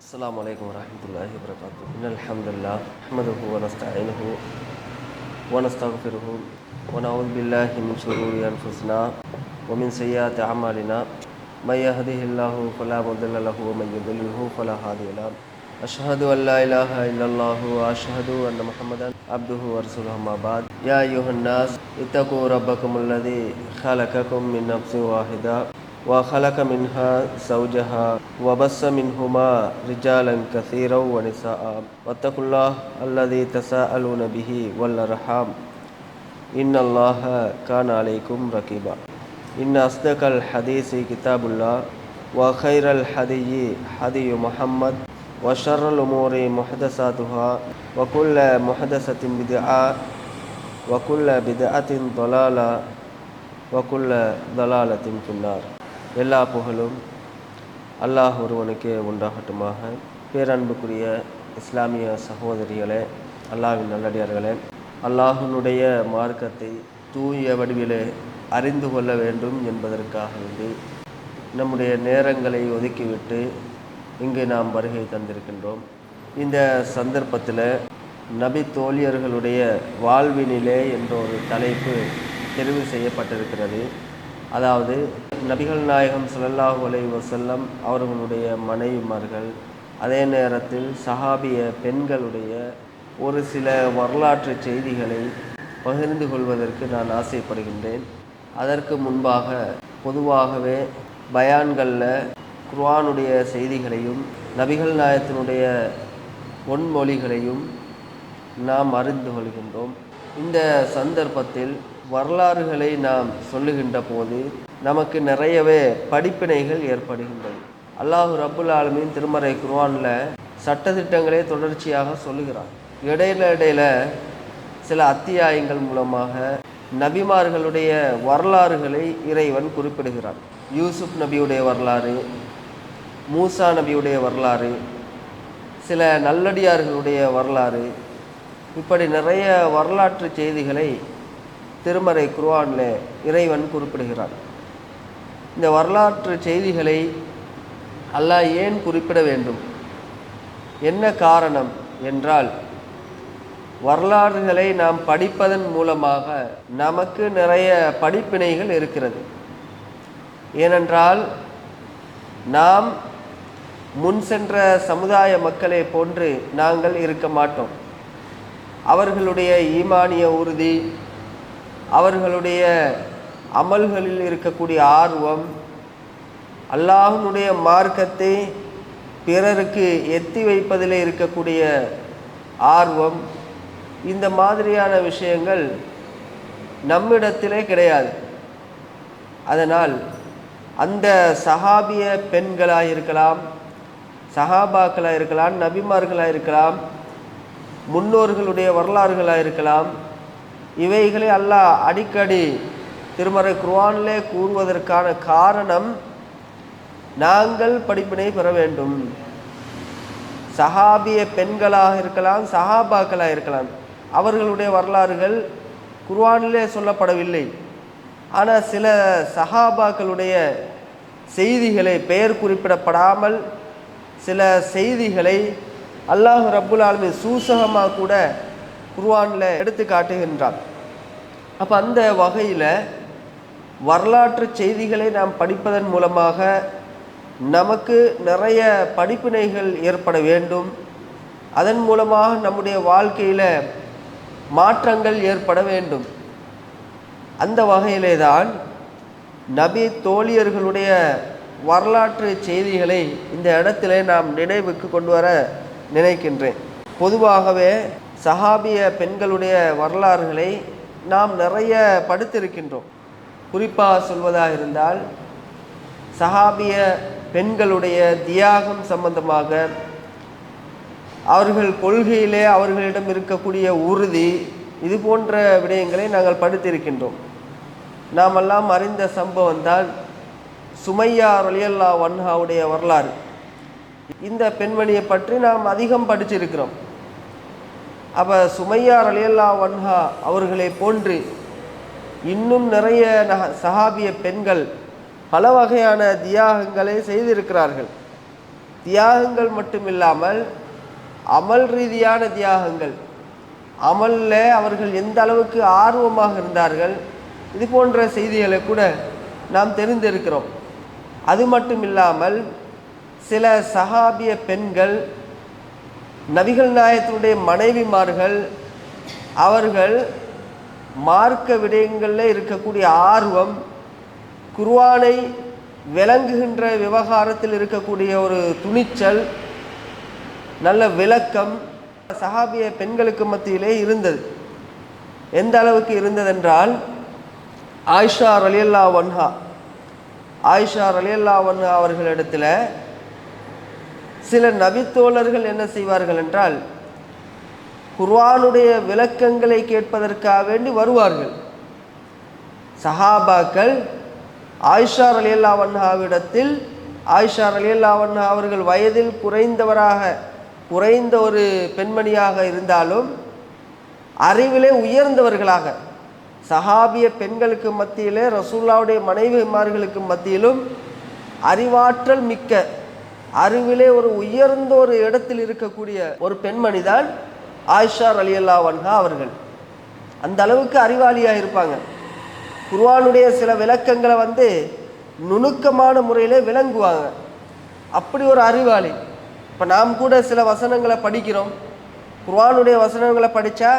السلام عليكم ورحمة الله وبركاته. إن الحمد لله نحمده ونستعينه ونستغفره ونعوذ بالله من شرور أنفسنا ومن سيئات أعمالنا. من يهده الله فلا مضل له ومن يضلله فلا هادي له. أشهد أن لا إله إلا الله وأشهد أن محمدا عبده ورسوله. أما بعد، يا أيها الناس اتقوا ربكم الذي خلقكم من نفس واحدة وخلق منها زوجها وبث منهما رجالا كثيرا ونساء واتقوا الله الذي تساءلون به والأرحام إن الله كان عليكم رقيبا. إن أصدق الحديث كتاب الله وخير الحدي حدي محمد وشر الأمور محدثاتها وكل محدثة بدعة وكل بدعة ضلالة وكل ضلالة في النار. எல்லா புகழும் அல்லாஹ் ஒருவனுக்கே உண்டாகட்டுமாக. பேரன்புக்குரிய இஸ்லாமிய சகோதரிகளே, அல்லாஹ்வின் நல்லடியார்களே, அல்லாஹ்வினுடைய மார்க்கத்தை தூய வடிவிலே அறிந்து கொள்ள வேண்டும் என்பதற்காக வேண்டி நம்முடைய நேரங்களை ஒதுக்கிவிட்டு இங்கு நாம் வருகை தந்திருக்கின்றோம். இந்த சந்தர்ப்பத்தில் நபி தோழியர்களுடைய வாழ்வினிலே என்ற ஒரு தலைப்பு தெரிவு செய்யப்பட்டிருக்கிறது. அதாவது நபிகள் நாயகம் ஸல்லல்லாஹு அலைஹி வஸல்லம் அவர்களுடைய மனைவிமார்கள், அதே நேரத்தில் சஹாபிய பெண்களுடைய ஒரு சில வரலாற்று செய்திகளை பகிர்ந்து கொள்வதற்கு நான் ஆசைப்படுகின்றேன். அதற்கு முன்பாக பொதுவாகவே பயான்களில் குர்ஆனுடைய செய்திகளையும் நபிகள் நாயகத்தினுடைய பொன்மொழிகளையும் நாம் அறிந்து கொள்கின்றோம். இந்த சந்தர்ப்பத்தில் வரலாறுகளை நாம் சொல்லுகின்ற போது நமக்கு நிறையவே படிப்பினைகள் ஏற்படுகின்றது. அல்லாஹ் ரப்புல் ஆலமீன் திருமறை குர்ஆனில் சட்டதிட்டங்களே தொடர்ச்சியாக சொல்லுகிறார். இடையில சில அத்தியாயங்கள் மூலமாக நபிமார்களுடைய வரலாறுகளை இறைவன் குறிப்பிடுகிறார். யூசுப் நபியுடைய வரலாறு, மூசா நபியுடைய வரலாறு, சில நல்லடியார்களுடைய வரலாறு, இப்படி நிறைய வரலாற்று செய்திகளை திருமறை குர்ஆனில் இறைவன் குறிப்பிடுகிறார். இந்த வரலாற்று செய்திகளை அல்லாஹ் ஏன் குறிப்பிட வேண்டும், என்ன காரணம் என்றால், வரலாறுகளை நாம் படிப்பதன் மூலமாக நமக்கு நிறைய படிப்பினைகள் இருக்கிறது. ஏனென்றால் நாம் முன் சென்ற சமுதாய மக்களை போன்று நாங்கள் இருக்க மாட்டோம். அவர்களுடைய ஈமானிய உறுதி, அவர்களுடைய அமல்களில் இருக்கக்கூடிய ஆர்வம், அல்லாஹ்வுடைய மார்க்கத்தை பிறருக்கு எத்தி வைப்பதில் இருக்கக்கூடிய ஆர்வம், இந்த மாதிரியான விஷயங்கள் நம்மிடத்திலே கிடையாது. அதனால் அந்த சஹாபிய பெண்களாக இருக்கலாம், சஹாபாக்களாக இருக்கலாம், நபிமார்களாக இருக்கலாம், முன்னோர்களுடைய வரலாறுகளாக இருக்கலாம், இவைகளை அல்லாஹ் அடிக்கடி திருமறை குர்ஆனிலே கூறுவதற்கான காரணம் நாங்கள் படிப்பினை பெற வேண்டும். சஹாபிய பெண்களாக இருக்கலாம், சஹாபாக்களாக இருக்கலாம், அவர்களுடைய வரலாறுகள் குர்ஆனிலே சொல்லப்படவில்லை. ஆனால் சில சஹாபாக்களுடைய செய்திகளை, பெயர் குறிப்பிடப்படாமல் சில செய்திகளை அல்லாஹ் ரப்புல் ஆலமீன் சூசகமாக கூட குர்ஆனில் எடுத்து காட்டுகின்றார். அப்போ அந்த வகையில் வரலாற்று செய்திகளை நாம் படிப்பதன் மூலமாக நமக்கு நிறைய படிப்பினைகள் ஏற்பட வேண்டும். அதன் மூலமாக நம்முடைய வாழ்க்கையில் மாற்றங்கள் ஏற்பட வேண்டும். அந்த வகையிலே தான் நபி தோழியர்களுடைய வரலாற்று செய்திகளை இந்த இடத்துல நாம் நினைவுக்கு கொண்டு வர நினைக்கின்றேன். பொதுவாகவே சஹாபிய பெண்களுடைய வரலாறுகளை நாம் நிறைய படித்திருக்கின்றோம். குறிப்பாக சொல்வதாக இருந்தால், சஹாபிய பெண்களுடைய தியாகம் சம்பந்தமாக, அவர்கள் கொள்கையிலே அவர்களிடம் இருக்கக்கூடிய உறுதி, இது போன்ற விடயங்களை நாங்கள் படித்திருக்கின்றோம். நாமெல்லாம் அறிந்த சம்பவம் தான் சுமையா ரலியல்லாஹு அன்ஹாவுடைய வரலாறு. இந்த பெண்மணியை பற்றி நாம் அதிகம் படிச்சிருக்கிறோம். அப்போ சுமையா ரலியல்லாஹு அன்ஹா அவர்களை போன்று இன்னும் நிறைய சஹாபிய பெண்கள் பல வகையான தியாகங்களை செய்திருக்கிறார்கள். தியாகங்கள் மட்டுமில்லாமல் அமல் ரீதியான தியாகங்கள், அமல்ல அவர்கள் எந்த அளவுக்கு ஆர்வமாக இருந்தார்கள், இது போன்ற செய்திகளை கூட நாம் தெரிந்திருக்கிறோம். அது மட்டும் இல்லாமல் சில சஹாபிய பெண்கள், நபிகள் நாயகத்தினுடைய மனைவிமார்கள், அவர்கள் மார்க்க விடயங்களில் இருக்கக்கூடிய ஆர்வம், குர்ஆனை விளங்குகின்ற விவகாரத்தில் இருக்கக்கூடிய ஒரு துணிச்சல், நல்ல விளக்கம் சஹாபிய பெண்களுக்கு மத்தியிலே இருந்தது. எந்த அளவுக்கு இருந்ததென்றால், ஆயிஷா ரலியல்லாஹு அன்ஹா அவர்களிடத்தில் சில நபித்தோழர்கள் என்ன செய்வார்கள் என்றால், குர்ஆனுடைய விளக்கங்களை கேட்பதற்காக வேண்டி வருவார்கள். சஹாபாக்கள் ஆயிஷா ரலியல்லாஹு அன்ஹாவிடத்தில், ஆயிஷா ரலியல்லாஹு அன்ஹா அவர்கள் வயதில் குறைந்த ஒரு பெண்மணியாக இருந்தாலும் அறிவிலே உயர்ந்தவர்களாக, சஹாபிய பெண்களுக்கு மத்தியிலே ரசூலுல்லாஹ்வுடைய மனைவிமார்களுக்கு மத்தியிலும் அறிவாற்றல் மிக்க, அறிவிலே ஒரு உயர்ந்த ஒரு இடத்தில் இருக்கக்கூடிய ஒரு பெண்மணி தான் ஆயிஷா ரலியல்லாஹு அன்ஹா அவர்கள். அந்த அளவுக்கு அறிவாளியாக இருப்பாங்க. குர்ஆனுடைய சில விளக்கங்களை நுணுக்கமான முறையில் விளங்குவாங்க. அப்படி ஒரு அறிவாளி. இப்போ நாம் கூட சில வசனங்களை படிக்கிறோம், குர்ஆனுடைய வசனங்களை படித்தா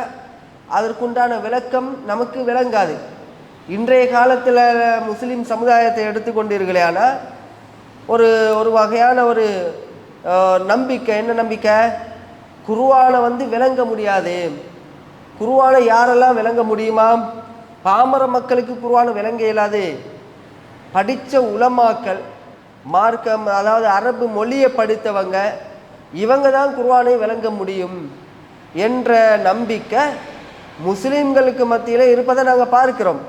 அதற்குண்டான விளக்கம் நமக்கு விளங்காது. இன்றைய காலத்தில் முஸ்லீம் சமுதாயத்தை எடுத்துக்கொண்டீர்களே, ஆனால் ஒரு வகையான ஒரு நம்பிக்கை, என்ன நம்பிக்கை? குர்ஆனை விளங்க முடியாது. குர்ஆனை யாரெல்லாம் விளங்க முடியுமா? பாமர மக்களுக்கு குர்ஆனை விளங்க இயலாது. படித்த உலமாக்கள், மார்க்கம் அதாவது அரபு மொழியை படித்தவங்க, இவங்க தான் குர்ஆனை விளங்க முடியும் என்ற நம்பிக்கை முஸ்லீம்களுக்கு மத்தியில் இருப்பதை நாங்கள் பார்க்கிறோம்.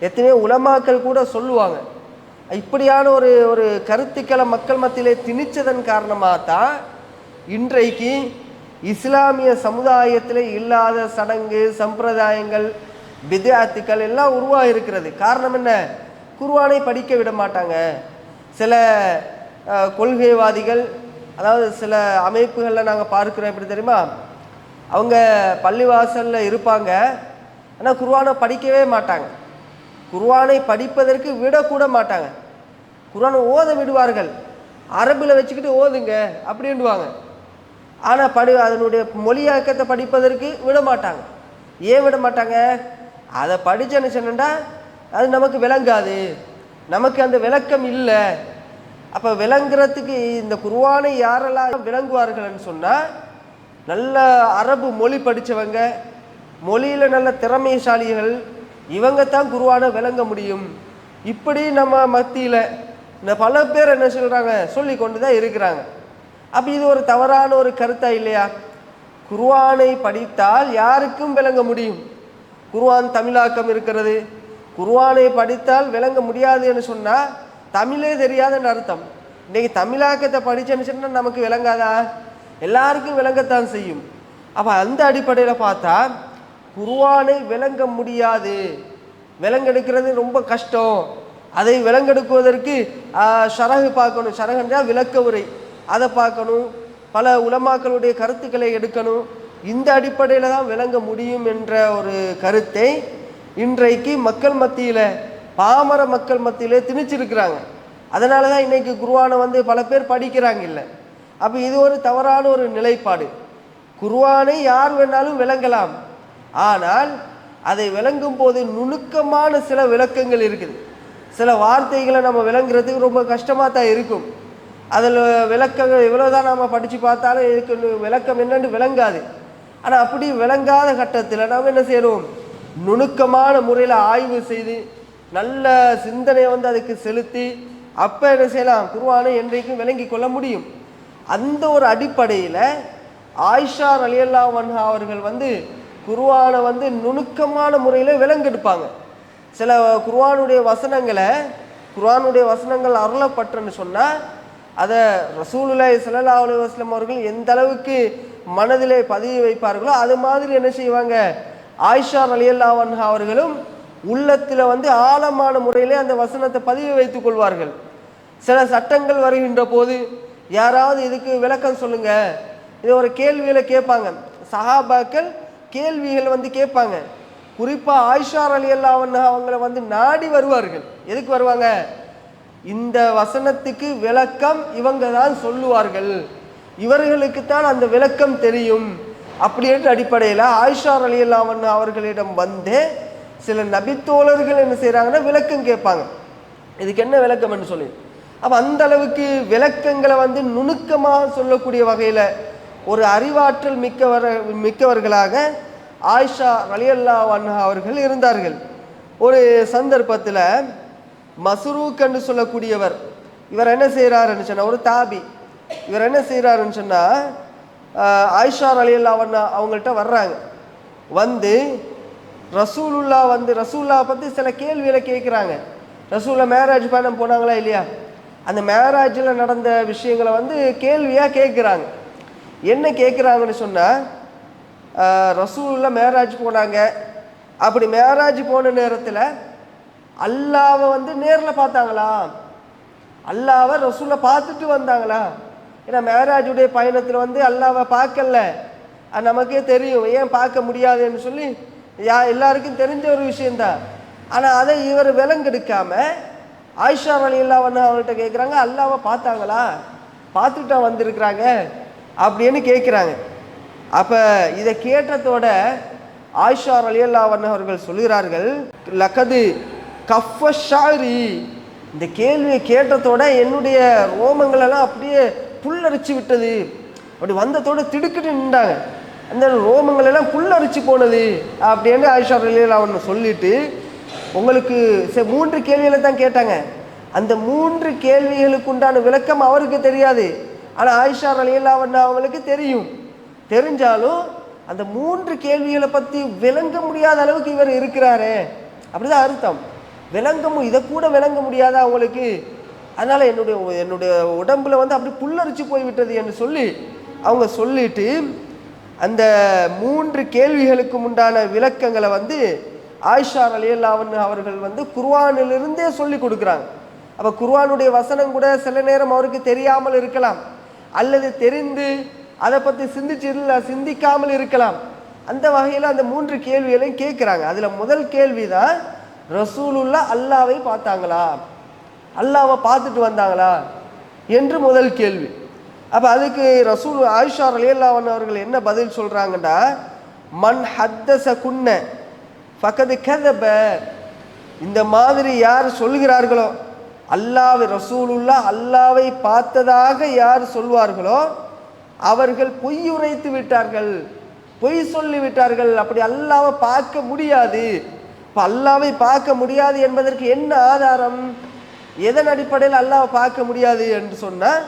எத்தனையோ உலமாக்கள் கூட சொல்லுவாங்க. இப்படியான ஒரு கருத்துக்களை மக்கள் மத்தியிலே திணிச்சதன் காரணமாக தான் இன்றைக்கு இஸ்லாமிய சமுதாயத்தில் இல்லாத சடங்கு சம்பிரதாயங்கள், பித்அத்துக்கள் எல்லாம் உருவாகிருக்கிறது. காரணம் என்ன? குர்ஆனை படிக்க விட மாட்டாங்க. சில கொள்கைவாதிகள், அதாவது சில அமைப்புகளில் நாங்கள் பார்க்குறோம். எப்படி தெரியுமா? அவங்க பள்ளிவாசலில் இருப்பாங்க, ஆனால் குர்ஆனை படிக்கவே மாட்டாங்க. குர்ஆனை படிப்பதற்கு விடக்கூட மாட்டாங்க. குர்ஆனை ஓத விடுவார்கள், அரபில் வச்சுக்கிட்டு ஓதுங்க அப்படின்டுவாங்க. ஆனால் அதனுடைய மொழியாக்கத்தை படிப்பதற்கு விட மாட்டாங்க. ஏன் விட மாட்டாங்க? அதை படித்தேன்னு சொன்னா அது நமக்கு விளங்காது, நமக்கு அந்த விளக்கம் இல்லை. அப்போ விளங்குறதுக்கு இந்த குர்ஆனை யாரெல்லாம் விளங்குவார்கள்னு சொன்னால், நல்ல அரபு மொழி படித்தவங்க, மொழியில் நல்ல திறமைசாலிகள், இவங்க தான் குர்ஆனை விளங்க முடியும். இப்படி நம்ம மத்தியில் பல பேர் என்ன சொல்கிறாங்க, சொல்லி கொண்டு தான் இருக்கிறாங்க. அப்போ இது ஒரு தவறான ஒரு கருத்தா இல்லையா? குர்ஆனை படித்தால் யாருக்கும் விளங்க முடியும். குர்ஆன் தமிழாக்கம் இருக்கிறது. குர்ஆனை படித்தால் விளங்க முடியாது என்று சொன்னால் தமிழே தெரியாதுன்னு அர்த்தம். இன்றைக்கி தமிழாக்கத்தை படித்தேன்னு சொன்னால் நமக்கு விளங்காதா? எல்லாருக்கும் விளங்கத்தான் செய்யும். அப்போ அந்த அடிப்படையில் பார்த்தா குர்ஆனை விளங்க முடியாது, விளங்கெடுக்கிறது ரொம்ப கஷ்டம். அதை விளங்கெடுக்குவதற்கு ஷரஹு பார்க்கணும், ஷரஹ்னா விளக்க உரை, அதை பார்க்கணும், பல உலமாக்களுடைய கருத்துக்களை எடுக்கணும். இந்த அடிப்படையில் தான் விளங்க முடியும் என்ற ஒரு கருத்தை இன்றைக்கு மக்கள் மத்தியில், பாமர மக்கள் மத்தியிலே திணிச்சிருக்கிறாங்க. அதனால தான் இன்றைக்கி குர்ஆனை பல பேர் படிக்கிறாங்க இல்லை. அப்போ இது ஒரு தவறான ஒரு நிலைப்பாடு. குர்ஆனை யார் வேணாலும் விளங்கலாம், ஆனால் அதை விளங்கும் போது நுணுக்கமான சில விளக்கங்கள் இருக்குது. சில வார்த்தைகளை நம்ம விளங்குறதுக்கு ரொம்ப கஷ்டமாக தான் இருக்கும். அதில் விளக்கங்கள் எவ்வளோதான் நம்ம படித்து பார்த்தாலும் இதுக்கு விளக்கம் என்னன்னு விளங்காது. ஆனால் அப்படி விளங்காத கட்டத்தில் நாம் என்ன செய்யணும்? நுணுக்கமான முறையில் ஆய்வு செய்து நல்ல சிந்தனையை அதுக்கு செலுத்தி அப்போ என்ன செய்யலாம்? குர்ஆனை என்றைக்கும் விளங்கி கொள்ள முடியும். அந்த ஒரு அடிப்படையில் ஆயிஷா ரலியல்லாஹு அன்ஹா அவர்கள் குர்ஆனை நுணுக்கமான முறையில் விளங்கெடுப்பாங்க. சில குர்ஆனுடைய வசனங்கள் அருளப்பட்டுன்னு சொன்னால் அதை ரசூலுல்லாஹி ஸல்லல்லாஹு அலைஹி வஸல்லம் அவர்கள் எந்த அளவுக்கு மனதிலே பதிய வைப்பார்களோ அது மாதிரி என்ன செய்வாங்க? ஆயிஷா ரலியல்லாஹு அன்ஹா அவர்களும் உள்ளத்தில் ஆழமான முறையிலே அந்த வசனத்தை பதிவு வைத்துக் கொள்வார்கள். சில சட்டங்கள் வருகின்ற போது, யாராவது இதுக்கு விளக்கம் சொல்லுங்க. இது ஒரு கேள்வியில கேட்பாங்க. சஹாபாக்கள் கேள்விகள் வந்து கேட்பாங்க. குறிப்பா ஆயிஷா ரலியல்லாஹு அன்ஹா அவங்கள வந்து நாடி வருவார்கள். எதுக்கு வருவாங்க? இந்த வசனத்துக்கு விளக்கம் இவங்க தான் சொல்லுவார்கள், இவர்களுக்கு தான் அந்த விளக்கம் தெரியும் அப்படின்ற அடிப்படையில் ஆயிஷா ரலியல்லாஹு அன்ஹா அவர்களிடம் வந்து சில நபித்தோழர்கள் என்ன செய்கிறாங்கன்னா விளக்கம் கேட்பாங்க. இதுக்கு என்ன விளக்கம் என்று சொல்லி. அப்போ அந்த அளவுக்கு விளக்கங்களை வந்து நுணுக்கமாக சொல்லக்கூடிய வகையில் ஒரு அறிவாற்றல் மிக்கவர்களாக ஆயிஷா ரலியல்லாஹு அன்ஹா அவர்கள் இருந்தார்கள். ஒரு சந்தர்ப்பத்தில் மஸ்ரூக் என்று சொல்லக்கூடியவர், இவர் என்ன செய்கிறாருன்னு சொன்னால், ஒரு தாபி, இவர் என்ன செய்கிறாருன்னு சொன்னால், ஆயிஷா ரலியல்லாஹு அன்ஹா அவங்கள்ட்ட வர்றாங்க. வந்து ரசூலுல்லாஹ் பற்றி சில கேள்விகளை கேட்குறாங்க. ரசூல்லா மேராஜ் பயணம் போனாங்களா இல்லையா, அந்த மேராஜில் நடந்த விஷயங்களை வந்து கேள்வியாக கேட்குறாங்க. என்ன கேட்குறாங்கன்னு சொன்னால், ரசூலுல்லாஹ் மேராஜ் போனாங்க, அப்படி மேராஜ் போன நேரத்தில் அல்லாவை வந்து நேரில் பார்த்தாங்களா, அல்லாவை ரசூலை பார்த்துட்டு வந்தாங்களா? ஏன்னா மேராஜுடைய பயணத்தில் வந்து அல்லாவை பார்க்கல, அது நமக்கே தெரியும், ஏன் பார்க்க முடியாதுன்னு சொல்லி எல்லாருக்கும் தெரிஞ்ச ஒரு விஷயந்தான். ஆனால் அதை இவர் விலங்கெடுக்காம ஆயிஷா ரலியல்லாஹு அன்ஹா அவங்கள்ட்ட கேட்குறாங்க, அல்லாவை பார்த்தாங்களா, பார்த்துட்டா வந்திருக்கிறாங்க அப்படின்னு கேட்குறாங்க. அப்போ இதை கேட்டதோட ஆயிஷா ரலியல்லாஹு அன்ஹா அவர்கள் சொல்கிறார்கள், லகது கஃபஷாரி, இந்த கேள்வியை கேட்டதோட என்னுடைய ரோமங்களெல்லாம் அப்படியே புல்லரிச்சு விட்டது. அப்படி வந்ததோட திடுக்கிட்டு நின்றாங்க, அந்த ரோமங்கள் எல்லாம் புல்லரிச்சு போனது அப்படின்னு ஆயிஷா ரலியல்லாஹு அன்ஹா சொல்லிட்டு, உங்களுக்கு 3 கேள்விகளை தான் கேட்டாங்க, அந்த 3 கேள்விகளுக்கு உண்டான விளக்கம் அவருக்கு தெரியாது, ஆனால் ஆயிஷா ரலியல்லாஹு அன்ஹா அவங்களுக்கு தெரியும். தெரிஞ்சாலும் அந்த 3 கேள்விகளை பற்றி விளங்க முடியாத அளவுக்கு இவர் இருக்கிறாரு, அப்படிதான் அர்த்தம். இதை கூட விளங்க முடியாதா அவங்களுக்கு, அதனால என்னுடைய உடம்புல வந்து அப்படி புல்லரிச்சு போய்விட்டது என்று சொல்லி அவங்க சொல்லிட்டு அந்த 3 கேள்விகளுக்கு உண்டான விளக்கங்களை வந்து ஆயிஷா ரலியல்லாஹு அன்ஹா அவர்கள் வந்து குர்ஆனிலிருந்தே சொல்லி கொடுக்குறாங்க. அப்போ குர்ஆனுடைய வசனம் கூட சில நேரம் அவருக்கு தெரியாமல் இருக்கலாம், அல்லது தெரிந்து அதை பற்றி சிந்திக்காமல் இருக்கலாம். அந்த வகையில் அந்த 3 கேள்விகளையும் கேட்குறாங்க. அதில் முதல் கேள்வி தான், ரசூலுல்லாஹ் அல்லாவை பார்த்தாங்களா, அல்லாவை பார்த்துட்டு வந்தாங்களா என்று முதல் கேள்வி. அப்போ அதுக்கு ஆயிஷா ரலியல்லாஹு அன்ஹா அவர்கள் என்ன பதில் சொல்கிறாங்கன்னா, மன் ஹத்தஸ குன்ன ஃபகத் கதப, இந்த மாதிரி யார் சொல்கிறார்களோ, அல்லாவை பார்த்ததாக யார் சொல்வார்களோ அவர்கள் பொய்யுரைத்து விட்டார்கள், பொய் சொல்லி விட்டார்கள். அப்படி அல்லாவை பார்க்க முடியாது. இப்போ அல்லாவை பார்க்க முடியாது என்பதற்கு என்ன ஆதாரம், எதன் அடிப்படையில் அல்லாவை பார்க்க முடியாது என்று சொன்னால்,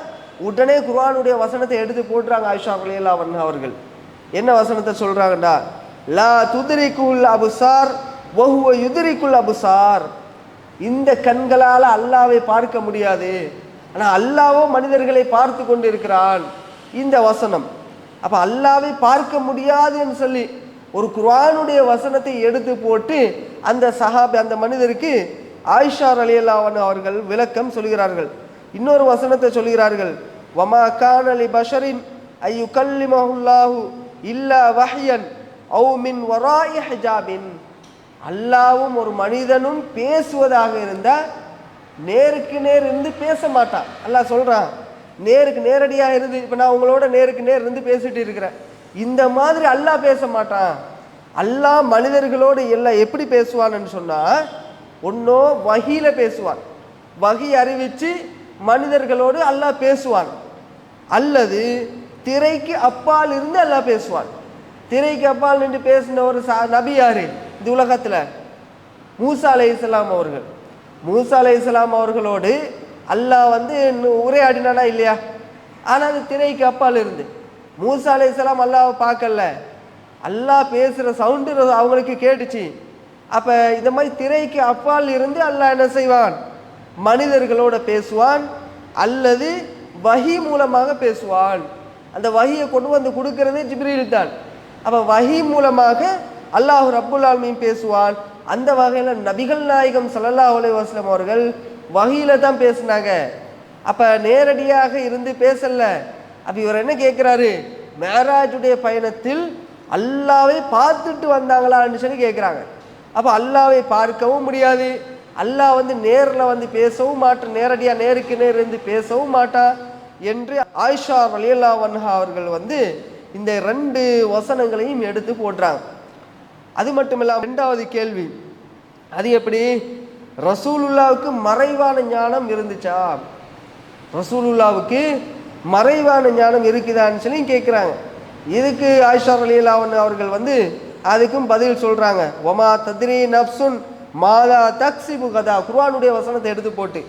உடனே குர்ஆனுடைய வசனத்தை எடுத்து போட்டுறாங்க ஆயிஷா ரலியல்லாஹு அன்ஹா அவர்கள். என்ன வசனத்தை சொல்றாங்கன்னா, லா துத்ரிகுல் அப்சார் வஹுவ யுத்ரிகுல் அப்சார், இந்த கண்களால் அல்லாவை பார்க்க முடியாது, ஆனால் அல்லாஹ்வோ மனிதர்களை பார்த்து கொண்டு இருக்கிறான், இந்த வசனம். அப்போ அல்லாவை பார்க்க முடியாது என்று சொல்லி ஒரு குர்ஆனுடைய வசனத்தை எடுத்து போட்டு அந்த சஹாபி, அந்த மனிதருக்கு ஆயிஷா ரலியல்லாஹு அன்ஹா அவர்கள் விளக்கம் சொல்கிறார்கள். இன்னொரு வசனத்தை சொல்கிறார்கள், வமா கான லி பஷரின் அய்யுகல்லிமஹுல்லாஹு இல்லா வஹ்யன் அவ் மின் வராஇ ஹிஜாபின், அல்லாஹ்வும் ஒரு மனிதனும் பேசுவதாக இருந்தால் நேருக்கு நேர் இருந்து பேச மாட்டான். அல்லாஹ் சொல்றான், நேருக்கு நேரடியாக இருந்து, இப்போ நான் உங்களோட நேருக்கு நேர் இருந்து பேசிட்டு இருக்கிறேன், இந்த மாதிரி அல்லாஹ் பேச மாட்டான். அல்லாஹ் மனிதர்களோடு எல்லாம் எப்படி பேசுவான்னு சொன்னால், ஒன்னோ வஹீல பேசுவான், வஹி அறிவிச்சு மனிதர்களோடு அல்லாஹ் பேசுவான், அல்லது திரைக்கு அப்பால் இருந்து அல்லாஹ் பேசுவான். திரைக்கு அப்பால் நின்று பேசின ஒரு நபி யாரு இந்த உலகத்தில்? மூசா அலைஹிஸ்ஸலாம் அவர்கள். மூசா அலைஹிஸ்ஸலாம் அவர்களோடு அல்லாஹ் வந்து உரையாடினானா இல்லையா? ஆனால் அது திரைக்கு அப்பால் இருந்து. மூசா அலைஹிஸ்ஸலாம் அல்லாஹ்வை பார்க்கல, அல்லாஹ் பேசுகிற சவுண்டு அவங்களுக்கு கேட்டுச்சு. அப்போ இந்த மாதிரி திரைக்கு அப்பால் இருந்து அல்லாஹ் என்ன செய்வான், மனிதர்களோட பேசுவான், அல்லது வஹி மூலமாக பேசுவான். அந்த வஹியை கொண்டு வந்து கொடுக்கறதே ஜிப்ரீல் தான். அப்போ வஹி மூலமாக அல்லாஹ் ரப்புல் ஆலமீன் பேசுவான். அந்த வகையில் நபிகள் நாயகம் ஸல்லல்லாஹு அலைஹி வஸல்லம் அவர்கள் வஹியில தான் பேசினாங்க, அப்ப நேரடியாக இருந்து பேசல. அப்ப இவர் என்ன கேட்கிறாரு, மேராஜுடைய பயணத்தில் அல்லாவை பார்த்துட்டு வந்தாங்களான்னு சொல்லி கேட்குறாங்க. அப்போ அல்லாவை பார்க்கவும் முடியாது, அல்லாஹ் வந்து நேரில் வந்து பேசவும் மாட்டான், நேரடியாக நேருக்கு நேர் இருந்து பேசவும் மாட்டான் என்று ஆயிஷா ரலியல்லாஹு அன்ஹா அவர்கள் வந்து இந்த 2 வசனங்களையும் எடுத்து போடுறாங்க. அது மட்டும் இல்லாமல் 2வது கேள்வி, அது எப்படி, ரசூலுல்லாவுக்கு மறைவான ஞானம் இருந்துச்சா, ரசூலுல்லாவுக்கு மறைவான ஞானம் இருக்குதான்னு சொல்லி கேட்குறாங்க. இதுக்கு ஆயிஷா ரலியல்லாஹு அன்ஹா அவர்கள் வந்து அதுக்கும் பதில் சொல்றாங்க. வமா தத்ரி நப்சுன் மாலா தக்ஸிபு கதா, குர்ஆனுடைய வசனத்தை எடுத்து போட்டு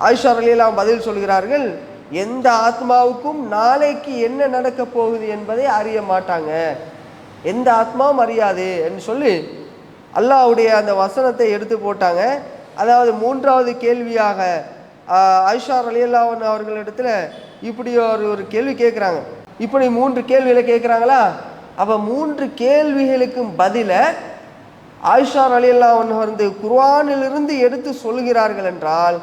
ஆயிஷா ரலியல்லாஹு பதில் சொல்கிறார்கள், எந்த ஆத்மாவுக்கும் நாளைக்கு என்ன நடக்க போகுது என்பதை அறிய மாட்டாங்க, எந்த ஆத்மாவும் அறியாது என்று சொல்லி அல்லாஹ்வுடைய அந்த வசனத்தை எடுத்து போட்டாங்க. அதாவது 3வது கேள்வியாக ஆயிஷா ரலியல்லாஹு அன்ஹா அவர்களிடத்துல இப்படி ஒரு கேள்வி கேட்குறாங்க. இப்படி 3 கேள்விகளை கேட்குறாங்களா, அப்போ 3 கேள்விகளுக்கும் பதில ஆயிஷா ரலியல்லாஹு அன்ஹா வந்து குர்ஆனிலிருந்து எடுத்து சொல்கிறார்கள் என்றால்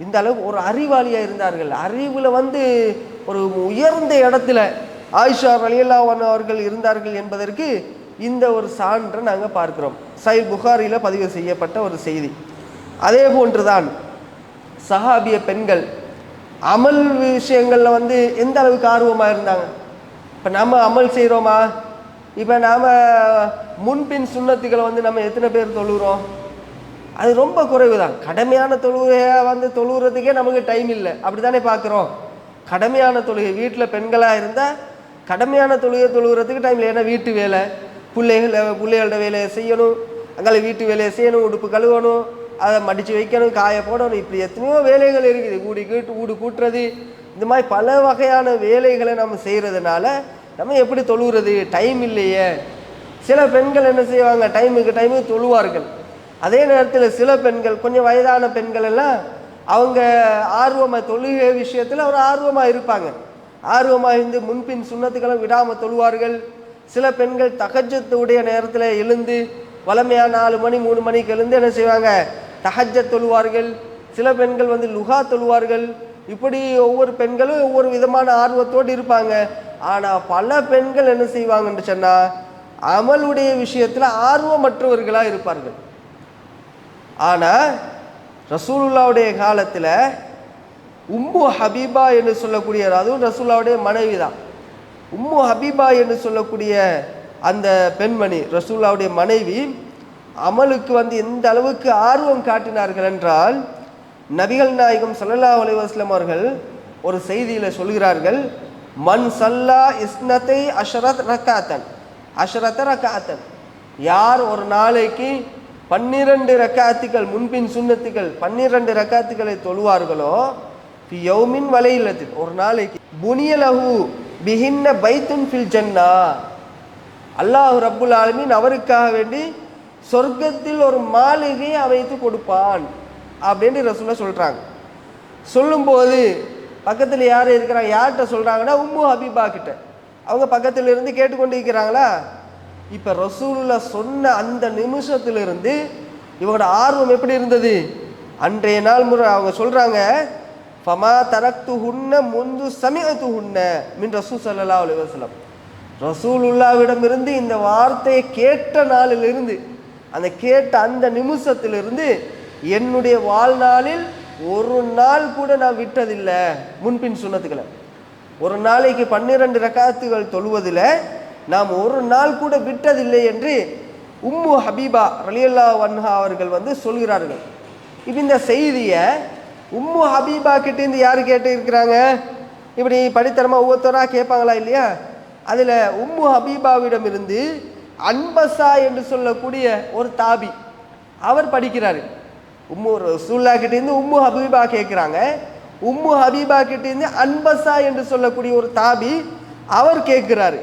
இந்த அளவுக்கு ஒரு அறிவாளியா இருந்தார்கள். அறிவுல வந்து ஒரு உயர்ந்த இடத்துல ஆயிஷா ரலியல்லாஹு அன்ஹா அவர்கள் இருந்தார்கள் என்பதற்கு இந்த ஒரு சான்றை நாங்கள் பார்க்கிறோம். சஹீஹ் புகாரியில் பதிவு செய்யப்பட்ட ஒரு செய்தி. அதே போன்றுதான் சஹாபிய பெண்கள் அமல் விஷயங்கள்ல வந்து எந்த அளவுக்கு ஆர்வமாக இருந்தாங்க. இப்போ நம்ம அமல் செய்கிறோமா, இப்போ நாம் முன்பின் சுன்னத்துக்களை வந்து நம்ம எத்தனை பேர் தொழுகிறோம், அது ரொம்ப குறைவு தான். கடமையான தொழுகையை வந்து தொழுகிறதுக்கே நமக்கு டைம் இல்லை, அப்படி தானே பார்க்குறோம். கடமையான தொழுகை வீட்டில் பெண்களாக இருந்தால் கடமையான தொழுகை தொழுகிறதுக்கு டைம் இல்லை. ஏன்னா வீட்டு வேலை, பிள்ளைகளோட வேலையை செய்யணும், அங்கே வீட்டு வேலையை செய்யணும், உடுப்பு கழுவணும், அதை மடித்து வைக்கணும், காய போடணும், இப்படி எத்தனையோ வேலைகள் இருக்குது. வீடு கூட்டுறது, இந்த மாதிரி பல வகையான வேலைகளை நம்ம செய்கிறதுனால நம்ம எப்படி தொழுகிறது, டைம் இல்லையே. சில பெண்கள் என்ன செய்வாங்க, டைமுக்கு தொழுவார்கள். அதே நேரத்தில் சில பெண்கள், கொஞ்சம் வயதான பெண்கள் எல்லாம் அவங்க ஆர்வமாக தொழுகை விஷயத்தில் ஒரு ஆர்வமாக இருப்பாங்க. ஆர்வமாக இருந்து முன்பின் சுன்னத்துக்களை விடாமல் தொழுவார்கள். சில பெண்கள் தஹஜ்ஜத்துடைய நேரத்தில் எழுந்து வளமையாக 4 மணி 3 மணிக்கு எழுந்து என்ன செய்வாங்க, தஹஜ்ஜத் தொழுவார்கள். சில பெண்கள் வந்து லுஹா தொழுவார்கள். இப்படி ஒவ்வொரு பெண்களும் ஒவ்வொரு விதமான ஆர்வத்தோடு இருப்பாங்க. ஆனால் பல பெண்கள் என்ன செய்வாங்கன்னு சொன்னால் அமலுடைய விஷயத்தில் ஆர்வமற்றவர்களாக இருப்பார்கள். ஆனால் ரசூலுல்லாவுடைய காலத்தில் உம்மு ஹபீபா என்று சொல்லக்கூடிய, அதுவும் ரசூலுல்லாவுடைய மனைவி தான், உம்மு ஹபீபா என்று சொல்லக்கூடிய அந்த பெண்மணி ரசூலுல்லாவுடைய மனைவி அமலுக்கு வந்து எந்த அளவுக்கு ஆர்வம் காட்டினார்கள் என்றால், நபிகள் நாயகம் ஸல்லல்லாஹு அலைஹி வஸல்லம் அவர்கள் ஒரு செய்தியில் சொல்கிறார்கள், மன் சல்லா இஸ்னத்தை அஷரத் ரக்காத்தன், யார் ஒரு நாளைக்கு 12 ரக்காத்துக்கள் முன்பின் சுன்னத்துக்கள் 12 ரக்காத்துக்களை தொழுவார்களோ, ஃபி யௌமின் வலைலத்தில், ஒரு நாளைக்கு, புனியலஹு பிஹின்ன பைத்துன் ஃபில் ஜன்னா, அல்லாஹ் ரப்புல் ஆலமீன் அவருக்காக வேண்டி சொர்க்கத்தில் ஒரு மாளிகையை அமைத்து கொடுப்பான் அப்படின்னு ரசூலுல்லாஹ் சொல்றாங்க. சொல்லும்போது பக்கத்தில் யார் இருக்கிறாங்க, யார்கிட்ட சொல்றாங்கன்னா உம்மு ஹபீபா கிட்ட. அவங்க பக்கத்தில் இருந்து கேட்டுக்கொண்டு இருக்கிறாங்களா. இப்போ ரசூலுல்லாஹ் சொன்ன அந்த நிமிஷத்திலிருந்து இவங்களோட ஆர்வம் எப்படி இருந்தது. அன்றைய நாள் முறை அவங்க சொல்றாங்க, ஃபமா தரக்துஹுன்ன முந்து சமிஅதுஹுன்ன மின் ரசூல் ஸல்லல்லாஹு அலைஹி வஸல்லம், ரசூலுல்லாஹ்விடமிருந்து இந்த வார்த்தையை கேட்ட நாளிலிருந்து, அந்த கேட்ட அந்த நிமிஷத்திலிருந்து என்னுடைய வாழ்நாளில் ஒரு நாள் கூட நான் விட்டதில்லை முன்பின் சுன்னத்துக்களை. ஒரு நாளைக்கு 12 ரக்காத்துகள் தொழுவதில் நாம் ஒரு நாள் கூட விட்டதில்லை என்று உம்மு ஹபீபா ரலியல்லாஹு அன்ஹா அவர்கள் வந்து சொல்கிறார்கள். இப்போ இந்த செய்தியை உம்மு ஹபீபா கிட்டேருந்து யார் கேட்டு இருக்கிறாங்க, இப்படி படித்தரமாக ஒவ்வொருத்தராக கேட்பாங்களா இல்லையா. அதில் உம்மு ஹபீபாவிடம் இருந்து அன்பசா என்று சொல்லக்கூடிய ஒரு தாபி அவர் படிக்கிறாரு. உம்மு ரசூலுல்லா கிட்டேருந்து உம்மு ஹபீபா கேட்குறாங்க. உம்மு ஹபீபா கிட்டேருந்து அன்பசா என்று சொல்லக்கூடிய ஒரு தாபி அவர் கேட்குறாரு.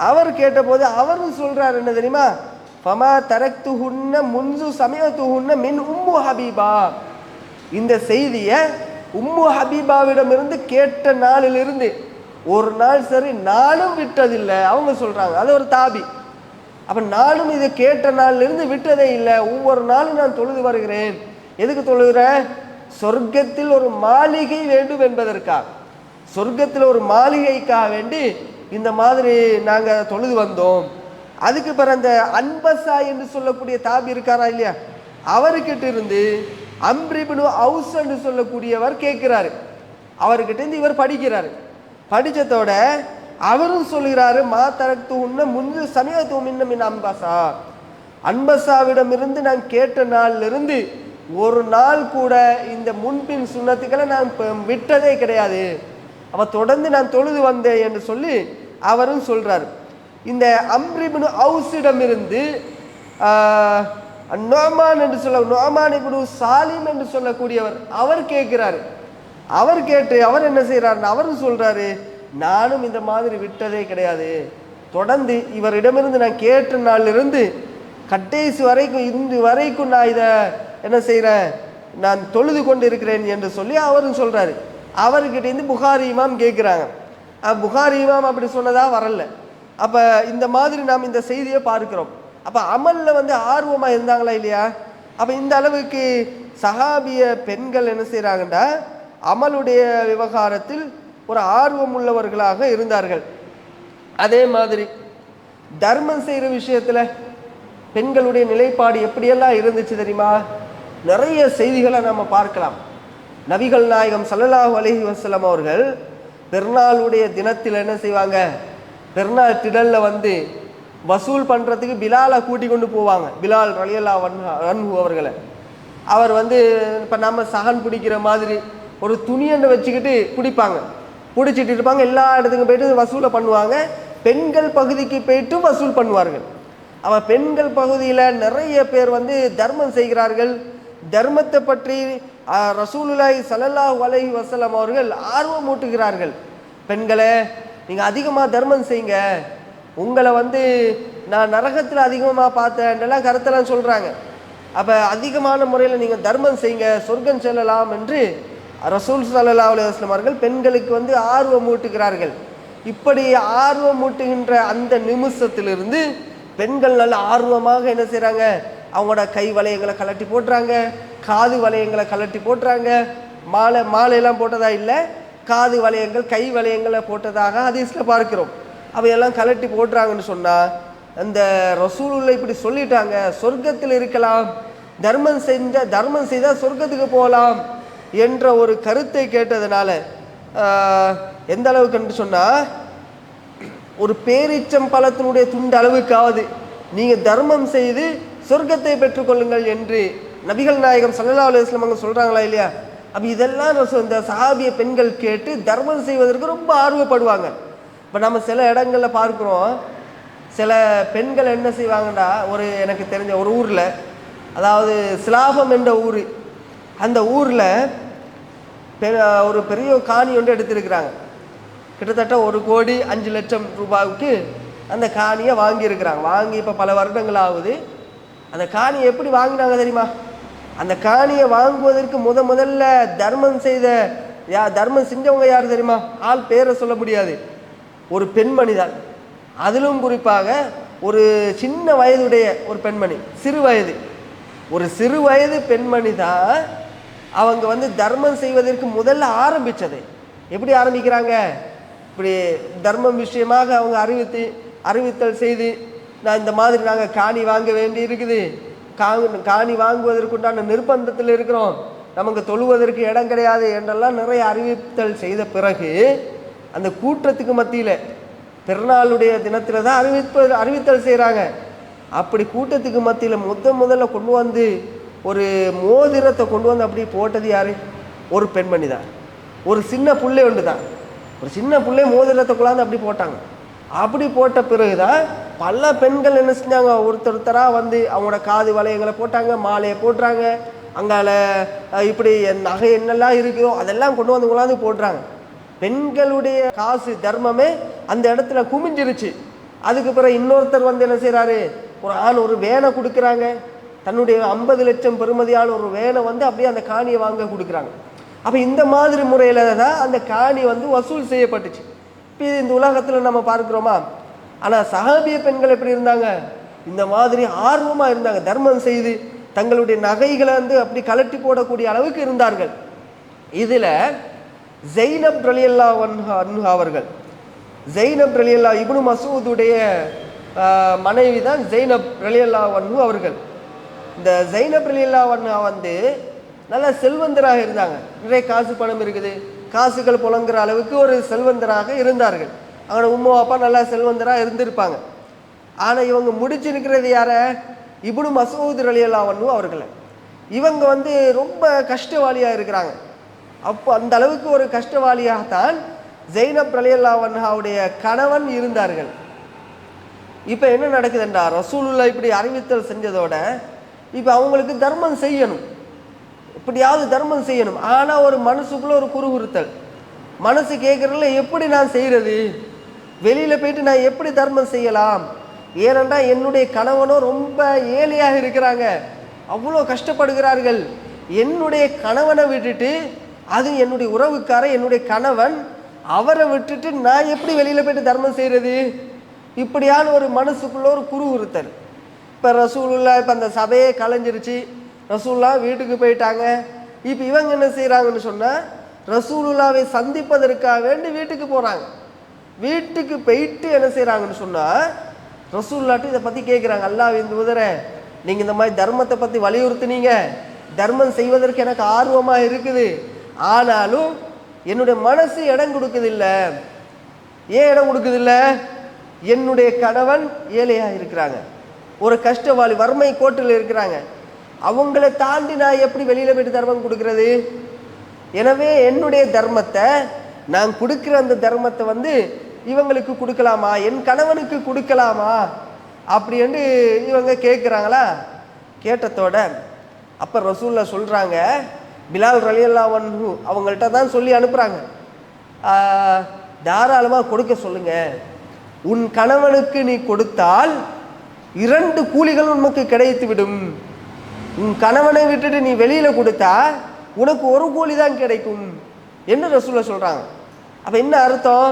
அவர் கேட்டபோது அவரும் சொல்றாரு என்ன தெரியுமா, ஃபமா தரக்துஹுன்ன முன்சு சமிஅதுஹுன்ன மின் உம்மு ஹபீபா, இந்த செய்தியை உம்மு ஹபீபாவிடமிருந்து கேட்ட நாளிலிருந்து ஒரு நாள் சரி நானும் விட்டதில்லை அவங்க சொல்றாங்க. அது ஒரு தாபி. அப்ப நானும் இதை கேட்ட நாளிலிருந்து விட்டதே இல்லை, ஒவ்வொரு நாளும் நான் தொழுது வருகிறேன். எதுக்கு தொழுகிறேன், சொர்க்கத்தில் ஒரு மாளிகை வேண்டும் என்பதற்காக, சொர்க்கத்தில் ஒரு மாளிகைக்காக வேண்டி இந்த மாதிரி நாங்கள் தொழுது வந்தோம். அதுக்கு பிறகு அந்த அன்பசா என்று சொல்லக்கூடிய தாபி இருக்காரா இல்லையா, அவர்கிட்ட இருந்து அம்ரிபினு அவுஸ் என்று சொல்லக்கூடியவர் கேட்கிறாரு. அவர்கிட்ட இருந்து இவர் படிக்கிறாரு. படித்ததோட அவரும் சொல்கிறாரு, மா தரத்து உன்ன முன்பு சமயத்து மின்ன அன்பசா, அன்பசாவிடம் இருந்து நான் கேட்ட நாளிலிருந்து ஒரு நாள் கூட இந்த முன்பின் சுண்ணத்துக்களை நான் விட்டதே கிடையாது, அவ தொடர்ந்து நான் தொழுது வந்தேன் என்று சொல்லி அவரும் சொல்றாரு. இந்த அம்ரிபினு அவுஸிடம் இருந்து நோமான் என்று சொல்ல, நோமான் இப்னு சாலிம் என்று சொல்லக்கூடியவர் அவர் கேட்கிறாரு. அவர் கேட்டு அவர் என்ன செய்யறாருன்னு அவரும் சொல்றாரு, நானும் இந்த மாதிரி விட்டதே கிடையாது, தொடர்ந்து இவரிடமிருந்து நான் கேட்ட நாளிலிருந்து கடைசி வரைக்கும் இன்று வரைக்கும் நான் இதை என்ன செய்கிறேன், நான் தொழுது கொண்டு இருக்கிறேன் என்று சொல்லி அவரும் சொல்றாரு. அவர்கிட்ட இருந்து புகாரி இமாம் கேட்குறாங்க. புகாரி இமாம் அப்படி சொன்னதா வரல. அப்போ இந்த மாதிரி நாம் இந்த செய்தியை பார்க்கிறோம். அப்போ அமலில் ஆர்வமாக இருந்தாங்களா இல்லையா? அப்போ இந்த அளவுக்கு சஹாபிய பெண்கள் என்ன செய்கிறாங்கன்னா அமலுடைய விவகாரத்தில் ஒரு ஆர்வம் உள்ளவர்களாக இருந்தார்கள். அதே மாதிரி தர்மம் செய்கிற விஷயத்தில் பெண்களுடைய நிலைப்பாடு எப்படியெல்லாம் இருந்துச்சு தெரியுமா? நிறைய செய்திகளை நம்ம பார்க்கலாம். நபிகள் நாயகம் ஸல்லல்லாஹு அலைஹி வஸல்லம் அவர்கள் பெருநாளுடைய தினத்தில் என்ன செய்வாங்க, பெருநாள் திடலில் வசூல் பண்ணுறதுக்கு பிலாலை கூட்டி கொண்டு போவாங்க. பிலால் ரலியல்லாஹு அன்ஹு அவர்களை அவர் இப்போ நம்ம சகன் பிடிக்கிற மாதிரி ஒரு துணியண்டை வச்சுக்கிட்டு பிடிப்பாங்க, பிடிச்சிட்டு இருப்பாங்க. எல்லா இடத்துக்கும் போயிட்டு வசூலை பண்ணுவாங்க. பெண்கள் பகுதிக்கு போயிட்டு வசூல் பண்ணுவார்கள். அவன் பெண்கள் பகுதியில் நிறைய பேர் தர்மம் செய்கிறார்கள். தர்மத்தை பற்றி ரசூலுல்லாஹி ஸல்லல்லாஹு அலைஹி வஸல்லம் அவர்கள் ஆர்வம் ஊட்டுகிறார்கள். பெண்களே, நீங்கள் அதிகமாக தர்மம் செய்யுங்க, உங்களை நான் நரகத்தில் அதிகமாக பார்த்தேன்லாம் கருத்தெல்லாம் சொல்கிறாங்க. அப்போ அதிகமான முறையில் நீங்கள் தர்மம் செய்யுங்க, சொர்க்கம் செல்லலாம் என்று ரசூல் ஸல்லல்லாஹு அலைஹி வஸல்லம் அவர்கள் பெண்களுக்கு ஆர்வம் ஊட்டுகிறார்கள். இப்படி ஆர்வம் ஊட்டுகின்ற அந்த நிமிஷத்திலிருந்து பெண்கள் நல்ல ஆர்வமாக என்ன செய்கிறாங்க, அவங்களோட கை வளையங்களை கலட்டி போட்டுறாங்க, காது வளையங்களை கலட்டி போட்டுறாங்க. மாலையெல்லாம் போட்டதா இல்லை, காது வளையங்கள் கை வளையங்களை போட்டதாக ஹதீஸில் பார்க்கிறோம். அவையெல்லாம் கலட்டி போட்டுறாங்கன்னு சொன்னால் அந்த ரசூலுல்லாஹ் இப்படி சொல்லிட்டாங்க, சொர்க்கத்தில் இருக்கலாம், தர்மம் செய்தால் சொர்க்கத்துக்கு போகலாம் என்ற ஒரு கருத்தை கேட்டதுனால எந்த அளவுக்கு சொன்னால் ஒரு பேரீச்சம் பழத்தினுடைய துண்டு அளவுக்காவது நீங்கள் தர்மம் செய்து சொர்க்கத்தை பெற்றுக்கொள்ளுங்கள் என்று நபிகள் நாயகம் ஸல்லல்லாஹு அலைஹி வஸல்லம் அவங்க சொல்கிறாங்களா இல்லையா? அப்போ இதெல்லாம் இந்த சஹாபிய பெண்கள் கேட்டு தர்மம் செய்வதற்கு ரொம்ப ஆர்வப்படுவாங்க. இப்போ நம்ம சில இடங்களில் பார்க்குறோம், சில பெண்கள் என்ன செய்வாங்கன்னா, எனக்கு தெரிஞ்ச ஒரு ஊரில், அதாவது சிலாபம் என்ற ஊர், அந்த ஊரில் ஒரு பெரிய காணி ஒன்று எடுத்திருக்கிறாங்க. கிட்டத்தட்ட 1,05,00,000 ரூபாய்க்கு அந்த காணியை வாங்கியிருக்கிறாங்க. வாங்கி இப்போ பல வருடங்கள் ஆகுது. அந்த காணியை எப்படி வாங்கினாங்க தெரியுமா? அந்த காணியை வாங்குவதற்கு முதல்ல தர்மம் செஞ்சவங்க யார் தெரியுமா? ஆள் பேரை சொல்ல முடியாது, ஒரு பெண்மணி தான். அதிலும் குறிப்பாக ஒரு சின்ன வயதுடைய ஒரு பெண்மணி, சிறு வயது பெண்மணி தான் அவங்க தர்மம் செய்வதற்கு முதல்ல ஆரம்பித்தது. எப்படி ஆரம்பிக்கிறாங்க? இப்படி தர்மம் விஷயமாக அவங்க அறிவித்தல் செய்து, நான் இந்த மாதிரி நாங்கள் காணி வாங்க வேண்டி இருக்குது, காணி வாங்குவதற்குண்டான நிர்பந்தத்தில் இருக்கிறோம், நமக்கு தொழுவதற்கு இடம் கிடையாது என்றெல்லாம் நிறைய அறிவித்தல் செய்த பிறகு அந்த கூட்டத்துக்கு மத்தியில் பெருநாளுடைய தினத்தில் தான் அறிவித்தல் செய்கிறாங்க. அப்படி கூட்டத்துக்கு மத்தியில் முதல்ல கொண்டு ஒரு மோதிரத்தை கொண்டு அப்படி போட்டது யாரு? ஒரு பெண்மணி தான். ஒரு சின்ன புள்ளை ஒன்று தான், ஒரு சின்ன பிள்ளை மோதிரத்தை கொண்டாந்து அப்படி போட்டாங்க. அப்படி போட்ட பிறகுதான் பல பெண்கள் என்ன செஞ்சாங்க, ஒருத்தராக அவங்களோட காது வளையங்களை போட்டாங்க, மாலையை போட்டுறாங்க, அங்கால இப்படி நகை என்னெல்லாம் இருக்குதோ அதெல்லாம் கொண்டாந்து போடுறாங்க. பெண்களுடைய காசு தர்மமே அந்த இடத்துல குமிஞ்சிருச்சு. அதுக்கு பிறகு இன்னொருத்தர் என்ன செய்கிறாரு, ஒரு ஆண் ஒரு வேனை கொடுக்குறாங்க, தன்னுடைய 50 லட்சம் பெறுமதியான ஒரு வேனை அப்படியே அந்த காணியை வாங்க கொடுக்குறாங்க. அப்போ இந்த மாதிரி முறையில் தான் அந்த காணி வசூல் செய்யப்பட்டுச்சு. இப்போ இந்த உலகத்தில் நம்ம பார்க்குறோமா? ஆனால் சஹாபிய பெண்கள் எப்படி இருந்தாங்க? இந்த மாதிரி ஆர்வமாக இருந்தாங்க, தர்மம் செய்து தங்களுடைய நகைகளை அப்படி கலட்டி போடக்கூடிய அளவுக்கு இருந்தார்கள். இதில் ஜெய்னப் ரலியல்லாஹு அன்ஹா அவர்கள், ஜெய்னப் ரலியல்லாஹு இப்னு மசூதுடைய மனைவி தான் ஜெய்னப் ரலியல்லாஹு அன்ஹு அவர்கள். இந்த ஜெய்னப் ரலியல்லாஹு அன்ஹா வந்து நல்ல செல்வந்தராக இருந்தாங்க. நிறைய காசு பணம் இருக்குது, காசுகள் புழங்குற அளவுக்கு ஒரு செல்வந்தராக இருந்தார்கள். அவங்களோட உம்மா அப்பா நல்லா செல்வந்தராக இருந்திருப்பாங்க. ஆனால் இவங்க முடிச்சிருக்கிறது யார? இப்னு மசூத் ரலியல்லாஹு அன்ஹு அவர்களை. இவங்க வந்து ரொம்ப கஷ்டவாளியாக இருக்கிறாங்க. அப்போ அந்த அளவுக்கு ஒரு கஷ்டவாளியாகத்தான் ஜெய்னப் ரலியல்லாஹு அன்ஹாவுடைய கணவன் இருந்தார்கள். இப்போ என்ன நடக்குதுன்றா, ரசூலுல்லாஹ் இப்படி அறிவித்தல் செஞ்சதோட இப்போ அவங்களுக்கு தர்மம் செய்யணும், எப்படியாவது தர்மம் செய்யணும். ஆனால் ஒரு மனசுக்குள்ள ஒரு குறுகுறுத்தல், மனசு கேட்குறதுல எப்படி நான் செய்கிறது, வெளியில் போயிட்டு நான் எப்படி தர்மம் செய்யலாம்? ஏனென்றா என்னுடைய கணவனும் ரொம்ப ஏழையாக இருக்கிறாங்க, அவ்வளோ கஷ்டப்படுகிறார்கள். என்னுடைய கணவனை விட்டுட்டு, அது என்னுடைய உறவுக்காரர் என்னுடைய கணவன், அவரை விட்டுட்டு நான் எப்படி வெளியில் போயிட்டு தர்மம் செய்கிறது? இப்படியான ஒரு மனசுக்குள்ள ஒரு குறுகுறுத்தல். இப்போ ரசூலுல்லாஹ் இப்போ அந்த சபையே கலைஞ்சிருச்சு, ரசூலுல்லாஹ் வீட்டுக்கு போயிட்டாங்க. இப்போ இவங்க என்ன செய்கிறாங்கன்னு சொன்னால், ரசூலுல்லாவை சந்திப்பதற்காக வேண்டி வீட்டுக்கு போகிறாங்க. வீட்டுக்கு போயிட்டு என்ன செய்கிறாங்கன்னு சொன்னால், ரசூலுல்லாஹ்ட்ட இதை பற்றி கேட்குறாங்க. அல்லாஹ்வின் தூதரே, நீங்கள் இந்த மாதிரி தர்மத்தை பற்றி வலியுறுத்தினீங்க, தர்மம் செய்வதற்கு எனக்கு ஆர்வமாக இருக்குது, ஆனாலும் என்னுடைய மனசு இடம் கொடுக்குதில்லை. ஏன் இடம் கொடுக்குதில்லை? என்னுடைய கணவன் ஏழையாக இருக்கிறாங்க, ஒரு கஷ்டவாளி, வறுமை கோட்டில் இருக்கிறாங்க. அவங்களை தாண்டி நான் எப்படி வெளியில் போய்ட்டு தர்மம் கொடுக்கறது? எனவே என்னுடைய தர்மத்தை, நான் கொடுக்குற அந்த தர்மத்தை வந்து இவங்களுக்கு கொடுக்கலாமா, என் கணவனுக்கு கொடுக்கலாமா அப்படின்னு இவங்க கேட்குறாங்களா? கேட்டதோட அப்போ ரசூலுல்லாஹ் சொல்கிறாங்க, பிலால் ரலியல்லாஹு அன்ஹு அவங்கள்ட்ட தான் சொல்லி அனுப்புகிறாங்க, தாராளமாக கொடுக்க சொல்லுங்க. உன் கணவனுக்கு நீ கொடுத்தால் 2 கூலிகள் உனக்கு கிடைத்து விடும். உன் கணவனை விட்டுட்டு நீ வெளியில் கொடுத்தா உனக்கு 1 கூலி தான் கிடைக்கும் என்று ரசூலுல்லாஹ் சொல்கிறாங்க. அப்போ என்ன அர்த்தம்?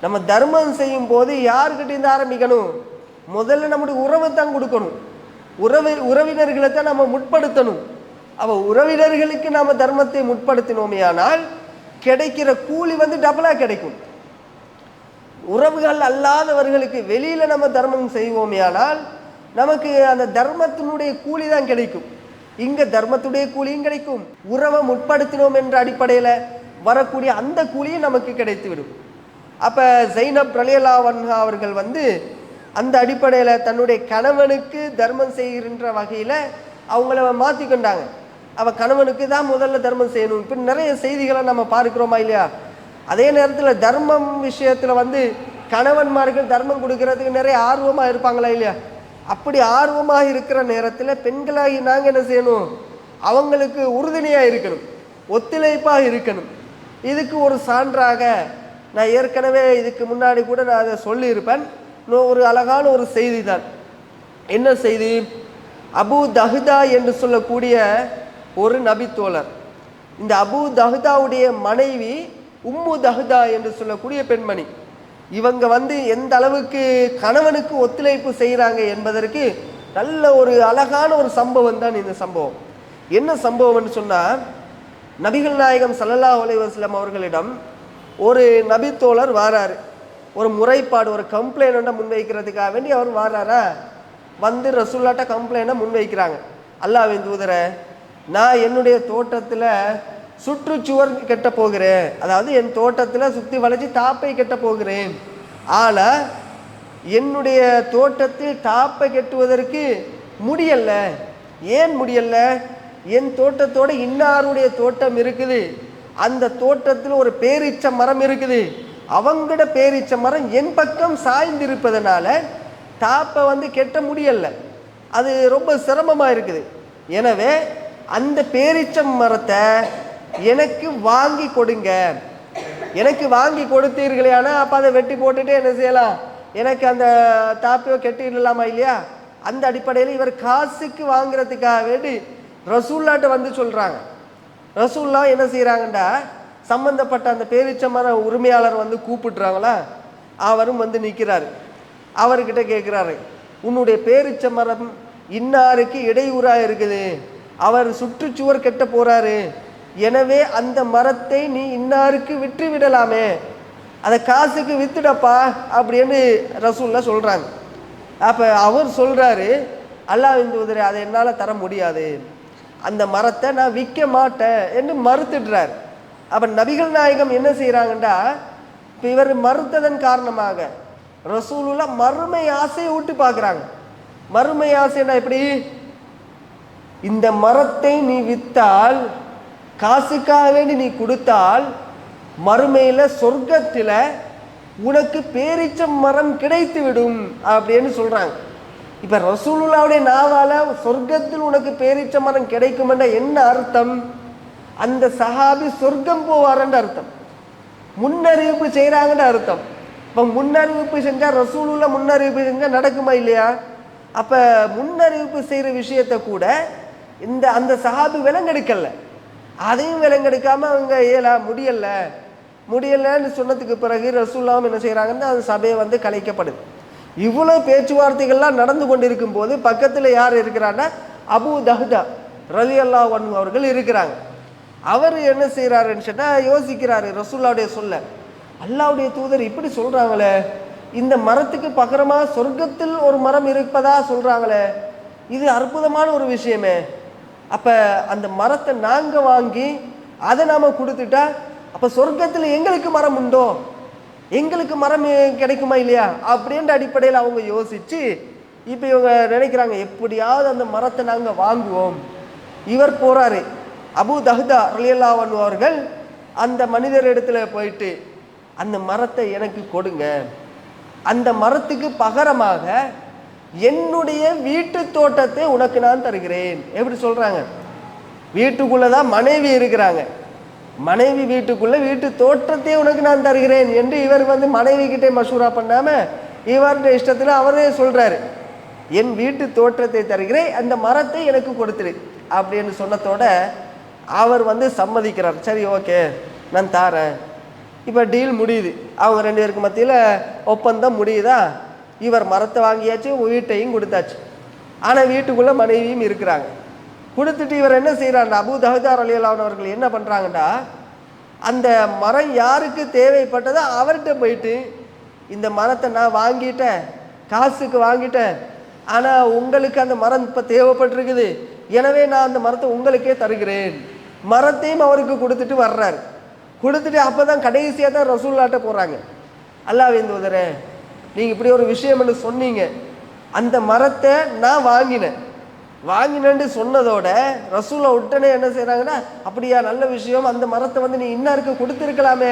நம்ம தர்மம் செய்யும் போது யாருக்கிட்டேருந்து ஆரம்பிக்கணும்? முதல்ல நம்முடைய உறவை தான் கொடுக்கணும், உறவினர்களை தான் நம்ம முற்படுத்தணும். அப்போ உறவினர்களுக்கு நம்ம தர்மத்தை முற்படுத்தினோமே ஆனால் கிடைக்கிற கூலி வந்து டபுளாக கிடைக்கும். உறவுகள் அல்லாதவர்களுக்கு வெளியில் நம்ம தர்மம் செய்வோமே ஆனால் நமக்கு அந்த தர்மத்தினுடைய கூலி தான் கிடைக்கும். இங்கே தர்மத்துடைய கூலியும் கிடைக்கும், உறவை முற்படுத்தினோம் என்ற அடிப்படையில் வரக்கூடிய அந்த கூலியும் நமக்கு கிடைத்துவிடும். அப்போ ஜைனப் ரலியல்லாஹு அன்ஹா அவர்கள் வந்து அந்த அடிப்படையில் தன்னுடைய கணவனுக்கு தர்மம் செய்கின்ற வகையில் அவங்கள மாற்றிக்கொண்டாங்க. அவள் கணவனுக்கு தான் முதல்ல தர்மம் செய்யணும். இப்போ நிறைய செய்திகளை நம்ம பார்க்குறோமா இல்லையா? அதே நேரத்தில் தர்மம் விஷயத்தில் வந்து கணவன்மார்கள் தர்மம் கொடுக்கறதுக்கு நிறைய ஆர்வமாக இருப்பாங்களா இல்லையா? அப்படி ஆர்வமாக இருக்கிற நேரத்தில் பெண்களாகி நாங்கள் என்ன செய்யணும்? அவங்களுக்கு உறுதுணையாக இருக்கணும், ஒத்துழைப்பாக இருக்கணும். இதுக்கு ஒரு சான்றாக நான் ஏற்கனவே இதுக்கு முன்னாடி கூட நான் அதை சொல்லியிருப்பேன். ஒரு அழகான ஒரு செய்தி தான். என்ன செய்தி? அபு தஹ்தா என்று சொல்லக்கூடிய ஒரு நபித்தோழர், இந்த அபு தஹ்தாவுடைய மனைவி உம்மு தஹ்தா என்று சொல்லக்கூடிய பெண்மணி, இவங்க வந்து எந்த அளவுக்கு கணவனுக்கு ஒத்துழைப்பு செய்கிறாங்க என்பதற்கு நல்ல ஒரு அழகான ஒரு சம்பவம் தான் இந்த சம்பவம். என்ன சம்பவம்னு சொன்னால், நபிகள் நாயகம் ஸல்லல்லாஹு அலைஹி வஸல்லம் அவர்களிடம் ஒரு நபித்தோழர் வாராரு, ஒரு முறைப்பாடு, ஒரு கம்ப்ளைண்ட்டை முன்வைக்கிறதுக்காக வேண்டி அவர் வாராரா. வந்து ரசூலுல்லாஹ்ட்ட கம்ப்ளைண்ட்டை முன்வைக்கிறாங்க. அல்லாஹ்வின் தூதரே, நான் என்னுடைய தோட்டத்தில் சுற்றுச்சுவர் கட்ட போகிறேன், அதாவது என் தோட்டத்தில் சுற்றி வளைச்சி தாப்பை கட்ட போகிறேன். ஆனால் என்னுடைய தோட்டத்தில் தாப்பை கட்டுவதற்கு முடியல. ஏன் முடியல? என் தோட்டத்தோட இன்னாருடைய தோட்டம் இருக்குது, அந்த தோட்டத்தில் ஒரு பேரீச்ச மரம் இருக்குது, அவங்களோட பேரீச்ச மரம் என் பக்கம் சாய்ந்திருப்பதனால தாப்பை வந்து கெட்ட முடியல, அது ரொம்ப சிரமமாக இருக்குது. எனவே அந்த பேரீச்ச மரத்தை எனக்கு வாங்கி கொடுங்க. எனக்கு வாங்கி கொடுத்தீர்களே, ஆனால் அப்போ அதை வெட்டி போட்டுட்டு என்ன செய்யலாம், எனக்கு அந்த தாப்பையோ கெட்டிடலாமா இல்லையா? அந்த அடிப்படையில் இவர் காசுக்கு வாங்குறதுக்காக வேண்டி ரசூலுல்லாஹ்ட்ட வந்து சொல்கிறாங்க. ரசூலுல்லாஹ் என்ன செய்கிறாங்கண்டா, சம்பந்தப்பட்ட அந்த பேரீச்ச மர உரிமையாளர் வந்து கூப்பிட்டுறாங்களா, அவரும் வந்து நிற்கிறாரு. அவர்கிட்ட கேட்குறாரு, உன்னுடைய பேரீச்ச மரம் இன்னாருக்கு இடையூறாக இருக்குது, அவர் சுற்றுச்சுவர் கெட்ட போகிறாரு, எனவே அந்த மரத்தை நீ இன்னாருக்கு விற்று விடலாமே, அதை காசுக்கு வித்துடப்பா அப்படின்னு ரசூல்லா சொல்றாங்க. அப்ப அவர் சொல்றாரு, அல்லாஹ்வின் தூதரே அதை என்னால் தர முடியாது, அந்த மரத்தை நான் விற்க மாட்டேன் என்று மறுத்துடுறார். அப்ப நபிகள் நாயகம் என்ன செய்யறாங்கண்டா, இப்ப இவர் மறுத்ததன் காரணமாக ரசூலுல்லா மறுமை ஆசையை விட்டு பார்க்குறாங்க. மறுமை ஆசைன்னா எப்படி, இந்த மரத்தை நீ வித்தால், காசுக்காக வேண்டி நீ கொடுத்தால், மறுமையில சொர்க்கத்தில் உனக்கு பேரிச்ச மரம் கிடைத்து விடும் அப்படின்னு சொல்றாங்க. இப்ப ரசூலுல்லாவுடைய நாவால சொர்க்கத்தில் உனக்கு பேரிச்ச மரம் கிடைக்கும் என்ற என்ன அர்த்தம், அந்த சஹாபி சொர்க்கம் போவார்ன்ற அர்த்தம், முன்னறிவிப்பு செய்யறாங்கன்னு அர்த்தம். இப்ப முன்னறிவிப்பு செஞ்சா, ரசூலுல்லா முன்னறிவிப்பு செஞ்சா நடக்குமா இல்லையா? அப்ப முன்னறிவிப்பு செய்யற விஷயத்த கூட அந்த சஹாபி விலங்கெடுக்கல, அதையும் விலங்கெடுக்காம அவங்க முடியலன்னு சொன்னதுக்கு பிறகு ரசூலுல்லாவும் என்ன செய்யறாங்கன்னா அந்த சபையை கலைக்கப்படுது. இவ்வளவு பேச்சுவார்த்தைகள்லாம் நடந்து கொண்டிருக்கும் போது பக்கத்துல யார் இருக்கிறான்னா அபூ தஹ்தா ரலியல்லாஹு அன்ஹு அவர்கள் இருக்கிறாங்க. அவர் என்ன செய்யறாருன்னு சொன்னா யோசிக்கிறாரு, ரசூலுல்லாவுடைய சொல்ல, அல்லாஹ்வுடைய தூதர் இப்படி சொல்றாங்களே, இந்த மரத்துக்கு பகரமா சொர்க்கத்தில் ஒரு மரம் இருப்பதா சொல்றாங்களே, இது அற்புதமான ஒரு விஷயமே. அப்ப அந்த மரத்தை நாங்க வாங்கி அதை நாம கொடுத்துட்டா, அப்ப சொர்க்கத்தில் எங்களுக்கு மரம் உண்டோ, எங்களுக்கு மரம் கிடைக்குமா இல்லையா அப்படின்ற அடிப்படையில் அவங்க யோசிச்சு இப்ப இவங்க நினைக்கிறாங்க, எப்படியாவது அந்த மரத்தை நாங்க வாங்குவோம். இவர் போறாரு, அபூ தஹ்தா ரலியல்லாஹு அன்ஹு அவர்கள் அந்த மனிதர் இடத்துல போயிட்டு, அந்த மரத்தை எனக்கு கொடுங்க, அந்த மரத்துக்கு பகரமாக என்னுடைய வீட்டு தோட்டத்தை உனக்கு நான் தருகிறேன். எப்படி சொல்றாங்க, வீட்டுக்குள்ளதான் மனைவி இருக்கிறாங்க, மனைவி வீட்டுக்குள்ள வீட்டு தோட்டத்தை உனக்கு நான் தருகிறேன் என்று இவர் மனைவி கிட்டே மசூரா பண்ணாம இவருடைய இஷ்டத்துல அவரே சொல்றாரு, என் வீட்டு தோட்டத்தை தருகிறேன், அந்த மரத்தை எனக்கு கொடுத்துரு அப்படின்னு சொன்னதோட அவர் சம்மதிக்கிறார். சரி ஓகே நான் தாரேன். இப்ப டீல் முடியுது, அவங்க ரெண்டு பேருக்கு மத்தியில ஒப்பந்தம் முடியுதா, இவர் மரத்தை வாங்கியாச்சு, வீட்டையும் கொடுத்தாச்சு. ஆனா வீட்டுக்குள்ள மனைவியும் இருக்கிறாங்க. கொடுத்துட்டு இவர் என்ன செய்யறாரு, அபூ தஹ்தா ரலியல்லாஹு அன்ஹு அவர்கள் என்ன பண்றாங்கன்னா, அந்த மரம் யாருக்கு தேவைப்பட்டதோ அவர்கிட்ட போயிட்டு, இந்த மரத்தை நான் வாங்கிட்டேன், காசுக்கு வாங்கிட்டேன், ஆனா உங்களுக்கு அந்த மரம் இப்ப தேவைப்பட்டிருக்குது, எனவே நான் அந்த மரத்தை உங்களுக்கே தருகிறேன். மரத்தையும் அவருக்கு கொடுத்துட்டு வர்றாரு. கொடுத்துட்டு அப்பதான் கடைசியா தான் ரசூலுல்லாஹ்ட்ட போறாங்க, அல்லாஹ்வின் தூதரே நீங்க இப்படி ஒரு விஷயம் சொன்னீங்க, அந்த மரத்தை நான் வாங்கினேன்னு சொன்னதோட ரசூலுல்லாஹ் உடனே என்ன செய்யறாங்கன்னா, அப்படியா நல்ல விஷயம், அந்த மரத்தை நீ இன்னாருக்கு கொடுத்துருக்கலாமே,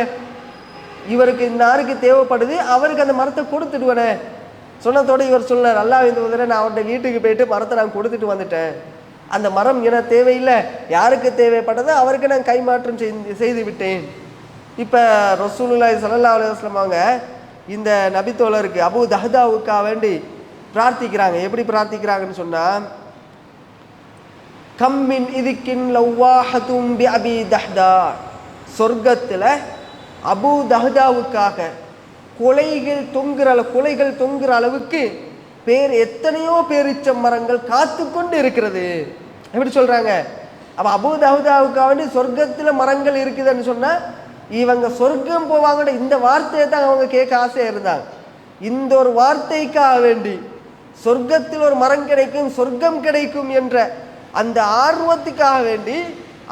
இவருக்கு இன்னாருக்கு தேவைப்படுது, அவருக்கு அந்த மரத்தை கொடுத்துடுவனே சொன்னதோட இவர் சொன்னார், அல்லாஹ்வின் தூதரே நான் அவருடைய வீட்டுக்கு போயிட்டு மரத்தை நான் கொடுத்துட்டு வந்துட்டேன், அந்த மரம் எனக்கு தேவையில்லை, யாருக்கு தேவைப்பட்டதோ அவருக்கு நான் கைமாற்றம் செய்து விட்டேன். இப்ப ரசூலுல்லாஹி ஸல்லல்லாஹு அலைஹி வஸல்லம் அவங்க இந்த நபித்தோழருக்கு அபூ தஹ்தாவுக்காக வேண்டி பிரார்த்திக்கிறாங்க. எப்படி பிரார்த்திக்கிறாங்கன்னு சொன்னா, கம்மின் இதுக்கின் லவ்வாஹதும் பி அபி தஹ்தா, சொர்க்கத்துல அபூ தஹ்தாவுக்காக குலைகள் தொங்குற அளவுக்கு எத்தனையோ பேரிச்ச மரங்கள் காத்து கொண்டு இருக்கிறது. எப்படி சொல்றாங்க, அப்ப அபூ தஹ்தாவுக்காக வேண்டி சொர்க்கத்துல மரங்கள் இருக்குதுன்னு சொன்னா இவங்க சொர்க்கம் போவாங்க, இந்த வார்த்தையை தான் அவங்க கேட்க ஆசையா இருந்தாங்க. இந்த ஒரு வார்த்தைக்காக வேண்டி சொர்க்கத்தில் ஒரு மரம் கிடைக்கும், சொர்க்கம் கிடைக்கும் என்ற அந்த ஆர்வத்துக்காக வேண்டி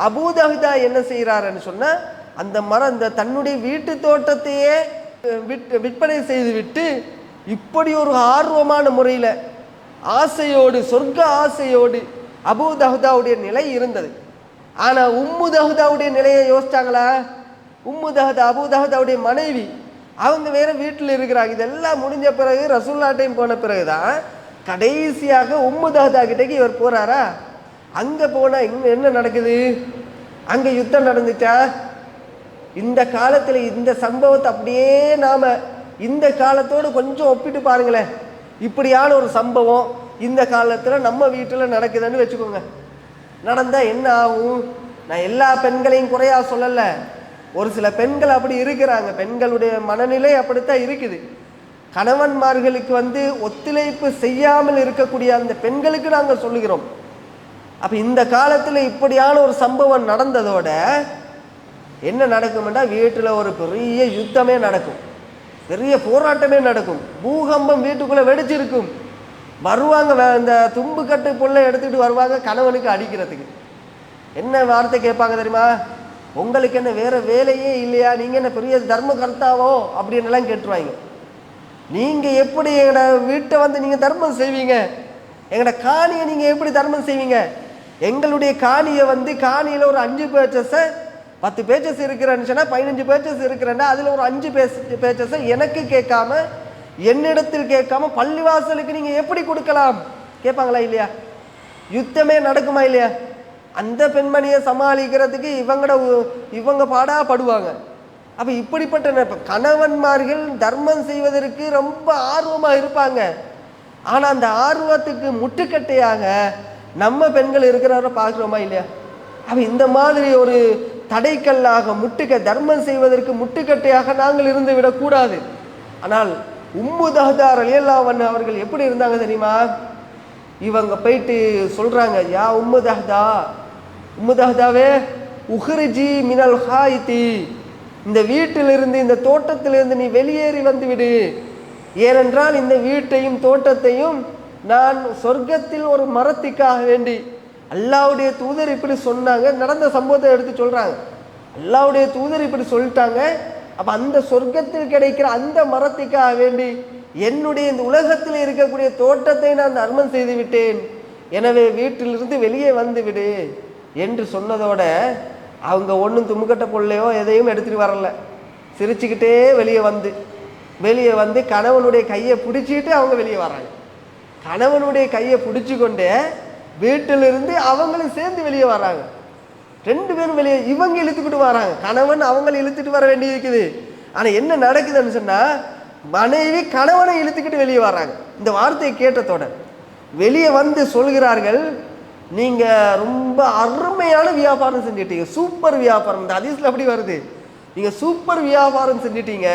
அபூ தஹ்தா என்ன செய்யறாருன்னு சொன்னா, அந்த மரம் தன்னுடைய வீட்டு தோட்டத்தையே விற்பனை செய்து விட்டு இப்படி ஒரு ஆர்வமான முறையில ஆசையோடு, சொர்க்க ஆசையோடு அபூ தஹ்தாவுடைய நிலை இருந்தது. ஆனா உம்மு தஹ்தாவுடைய நிலையை யோசிச்சாங்களா? உம்மு தஹ்தா அபூ தஹ்தாவுடைய மனைவி, அவங்க வேற வீட்டில் இருக்கிறாங்க. இதெல்லாம் முடிஞ்ச பிறகு ரசூலுல்லாஹ்டையும் போன பிறகுதான் கடைசியாக உம்மு தஹ்தா கிட்டக்கு இவர் போறாரா. அங்க போனா இங்க என்ன நடக்குது, அங்க யுத்தம் நடந்துச்சா? இந்த காலத்துல இந்த சம்பவத்தை அப்படியே நாம இந்த காலத்தோடு கொஞ்சம் ஒப்பிட்டு பாருங்களேன். இப்படியான ஒரு சம்பவம் இந்த காலத்துல நம்ம வீட்டுல நடக்குதுன்னு வச்சுக்கோங்க, நடந்தா என்ன ஆகும்? நான் எல்லா பெண்களையும் குறையா சொல்லல, ஒரு சில பெண்கள் அப்படி இருக்கிறாங்க, பெண்களுடைய மனநிலை அப்படித்தான் இருக்குது. கணவன்மார்களுக்கு ஒத்துழைப்பு செய்யாமல் இருக்கக்கூடிய அந்த பெண்களுக்கு நாங்கள் சொல்லுகிறோம், அப்போ இந்த காலத்தில் இப்படியான ஒரு சம்பவம் நடந்ததோட என்ன நடக்கும்னா வீட்டில் ஒரு பெரிய யுத்தமே நடக்கும், பெரிய போராட்டமே நடக்கும், பூகம்பம் வீட்டுக்குள்ளே வெடிச்சிருக்கும். வருவாங்க, இந்த தும்பு கட்டு பொல்லை எடுத்துக்கிட்டு வருவாங்க கணவனுக்கு அடிக்கிறதுக்கு. என்ன வார்த்தை கேட்பாங்க தெரியுமா? உங்களுக்கு என்ன வேற வேலையே இல்லையா, நீங்கள் என்ன பெரிய தர்ம கர்த்தாவோ அப்படின்னுலாம் கேட்டுருவாங்க. நீங்கள் எப்படி எங்களோட வீட்டை வந்து நீங்கள் தர்மம் செய்வீங்க, எங்களோட காணியை நீங்கள் எப்படி தர்மம் செய்வீங்க? எங்களுடைய காணியை வந்து காணியில் ஒரு 5 பேச்சஸை 10 பேச்சஸ் இருக்கிறேன்னு சொன்னால் 15 பேச்சஸ் இருக்கிறேன்னா அதில் ஒரு 5 பேச்சஸை எனக்கு கேட்காம என்னிடத்தில் கேட்காம பள்ளிவாசலுக்கு நீங்கள் எப்படி கொடுக்கலாம் கேட்பாங்களா இல்லையா? யுத்தமே நடக்குமா இல்லையா? அந்த பெண்மணியை சமாளிக்கிறதுக்கு இவங்க பாடாப்படுவாங்க. அப்போ இப்படிப்பட்ட கணவன்மார்கள் தர்மம் செய்வதற்கு ரொம்ப ஆர்வமாக இருப்பாங்க. ஆனால் அந்த ஆர்வத்துக்கு முட்டுக்கட்டையாக நம்ம பெண்கள் இருக்கிறவரை பார்க்குறோமா இல்லையா? அப்போ இந்த மாதிரி ஒரு தடைக்கல்லாக தர்மம் செய்வதற்கு முட்டுக்கட்டையாக நாங்கள் இருந்து விடக்கூடாது. ஆனால் உம்மு தஹ்தா ரலியல்லாஹு அன்ஹா அவர்கள் எப்படி இருந்தாங்க தெரியுமா? இவங்க போயிட்டு சொல்கிறாங்க, யா உம்மு தஹ்தாவே உஹ்ரிஜி மினல் ஹாயித்தி, இந்த வீட்டிலிருந்து இந்த தோட்டத்திலிருந்து நீ வெளியேறி வந்து விடு. ஏனென்றால் இந்த வீட்டையும் தோட்டத்தையும் நான் சொர்க்கத்தில் ஒரு மரத்துக்காக வேண்டி, அல்லாஹ்வுடைய தூதர் இப்படி சொன்னாங்க, நடந்த சம்பவத்தை எடுத்து சொல்கிறாங்க. அல்லாஹ்வுடைய தூதர் இப்படி சொல்லிட்டாங்க, அப்போ அந்த சொர்க்கத்தில் கிடைக்கிற அந்த மரத்துக்காக வேண்டி என்னுடைய இந்த உலகத்தில் இருக்கக்கூடிய தோட்டத்தை நான் தர்மம் செய்து விட்டேன், எனவே வீட்டிலிருந்து வெளியே வந்து விடு என்று சொன்னதோட அவங்க ஒன்றும் தும்முக்கட்ட பொருளையோ எதையும் எடுத்துகிட்டு வரல. சிரிச்சுக்கிட்டே வெளியே வந்து கணவனுடைய கையை பிடிச்சிட்டு அவங்க வெளியே வர்றாங்க. கணவனுடைய கையை பிடிச்சி கொண்டே வீட்டிலிருந்து அவங்களும் சேர்ந்து வெளியே வர்றாங்க. 2 பேரும் வெளியே, இவங்க இழுத்துக்கிட்டு வராங்க, கணவன் அவங்களை இழுத்துட்டு வர வேண்டியிருக்குது. ஆனால் என்ன நடக்குதுன்னு சொன்னால் மனைவி கணவனை இழுத்துக்கிட்டு வெளியே வர்றாங்க. இந்த வார்த்தையை கேட்டதோட வெளியே வந்து சொல்கிறார்கள், நீங்கள் ரொம்ப அருமையான வியாபாரம் செஞ்சிட்டீங்க, சூப்பர் வியாபாரம். இந்த ஹதீஸ்ல அப்படி வருது, நீங்கள் சூப்பர் வியாபாரம் செஞ்சிட்டீங்க.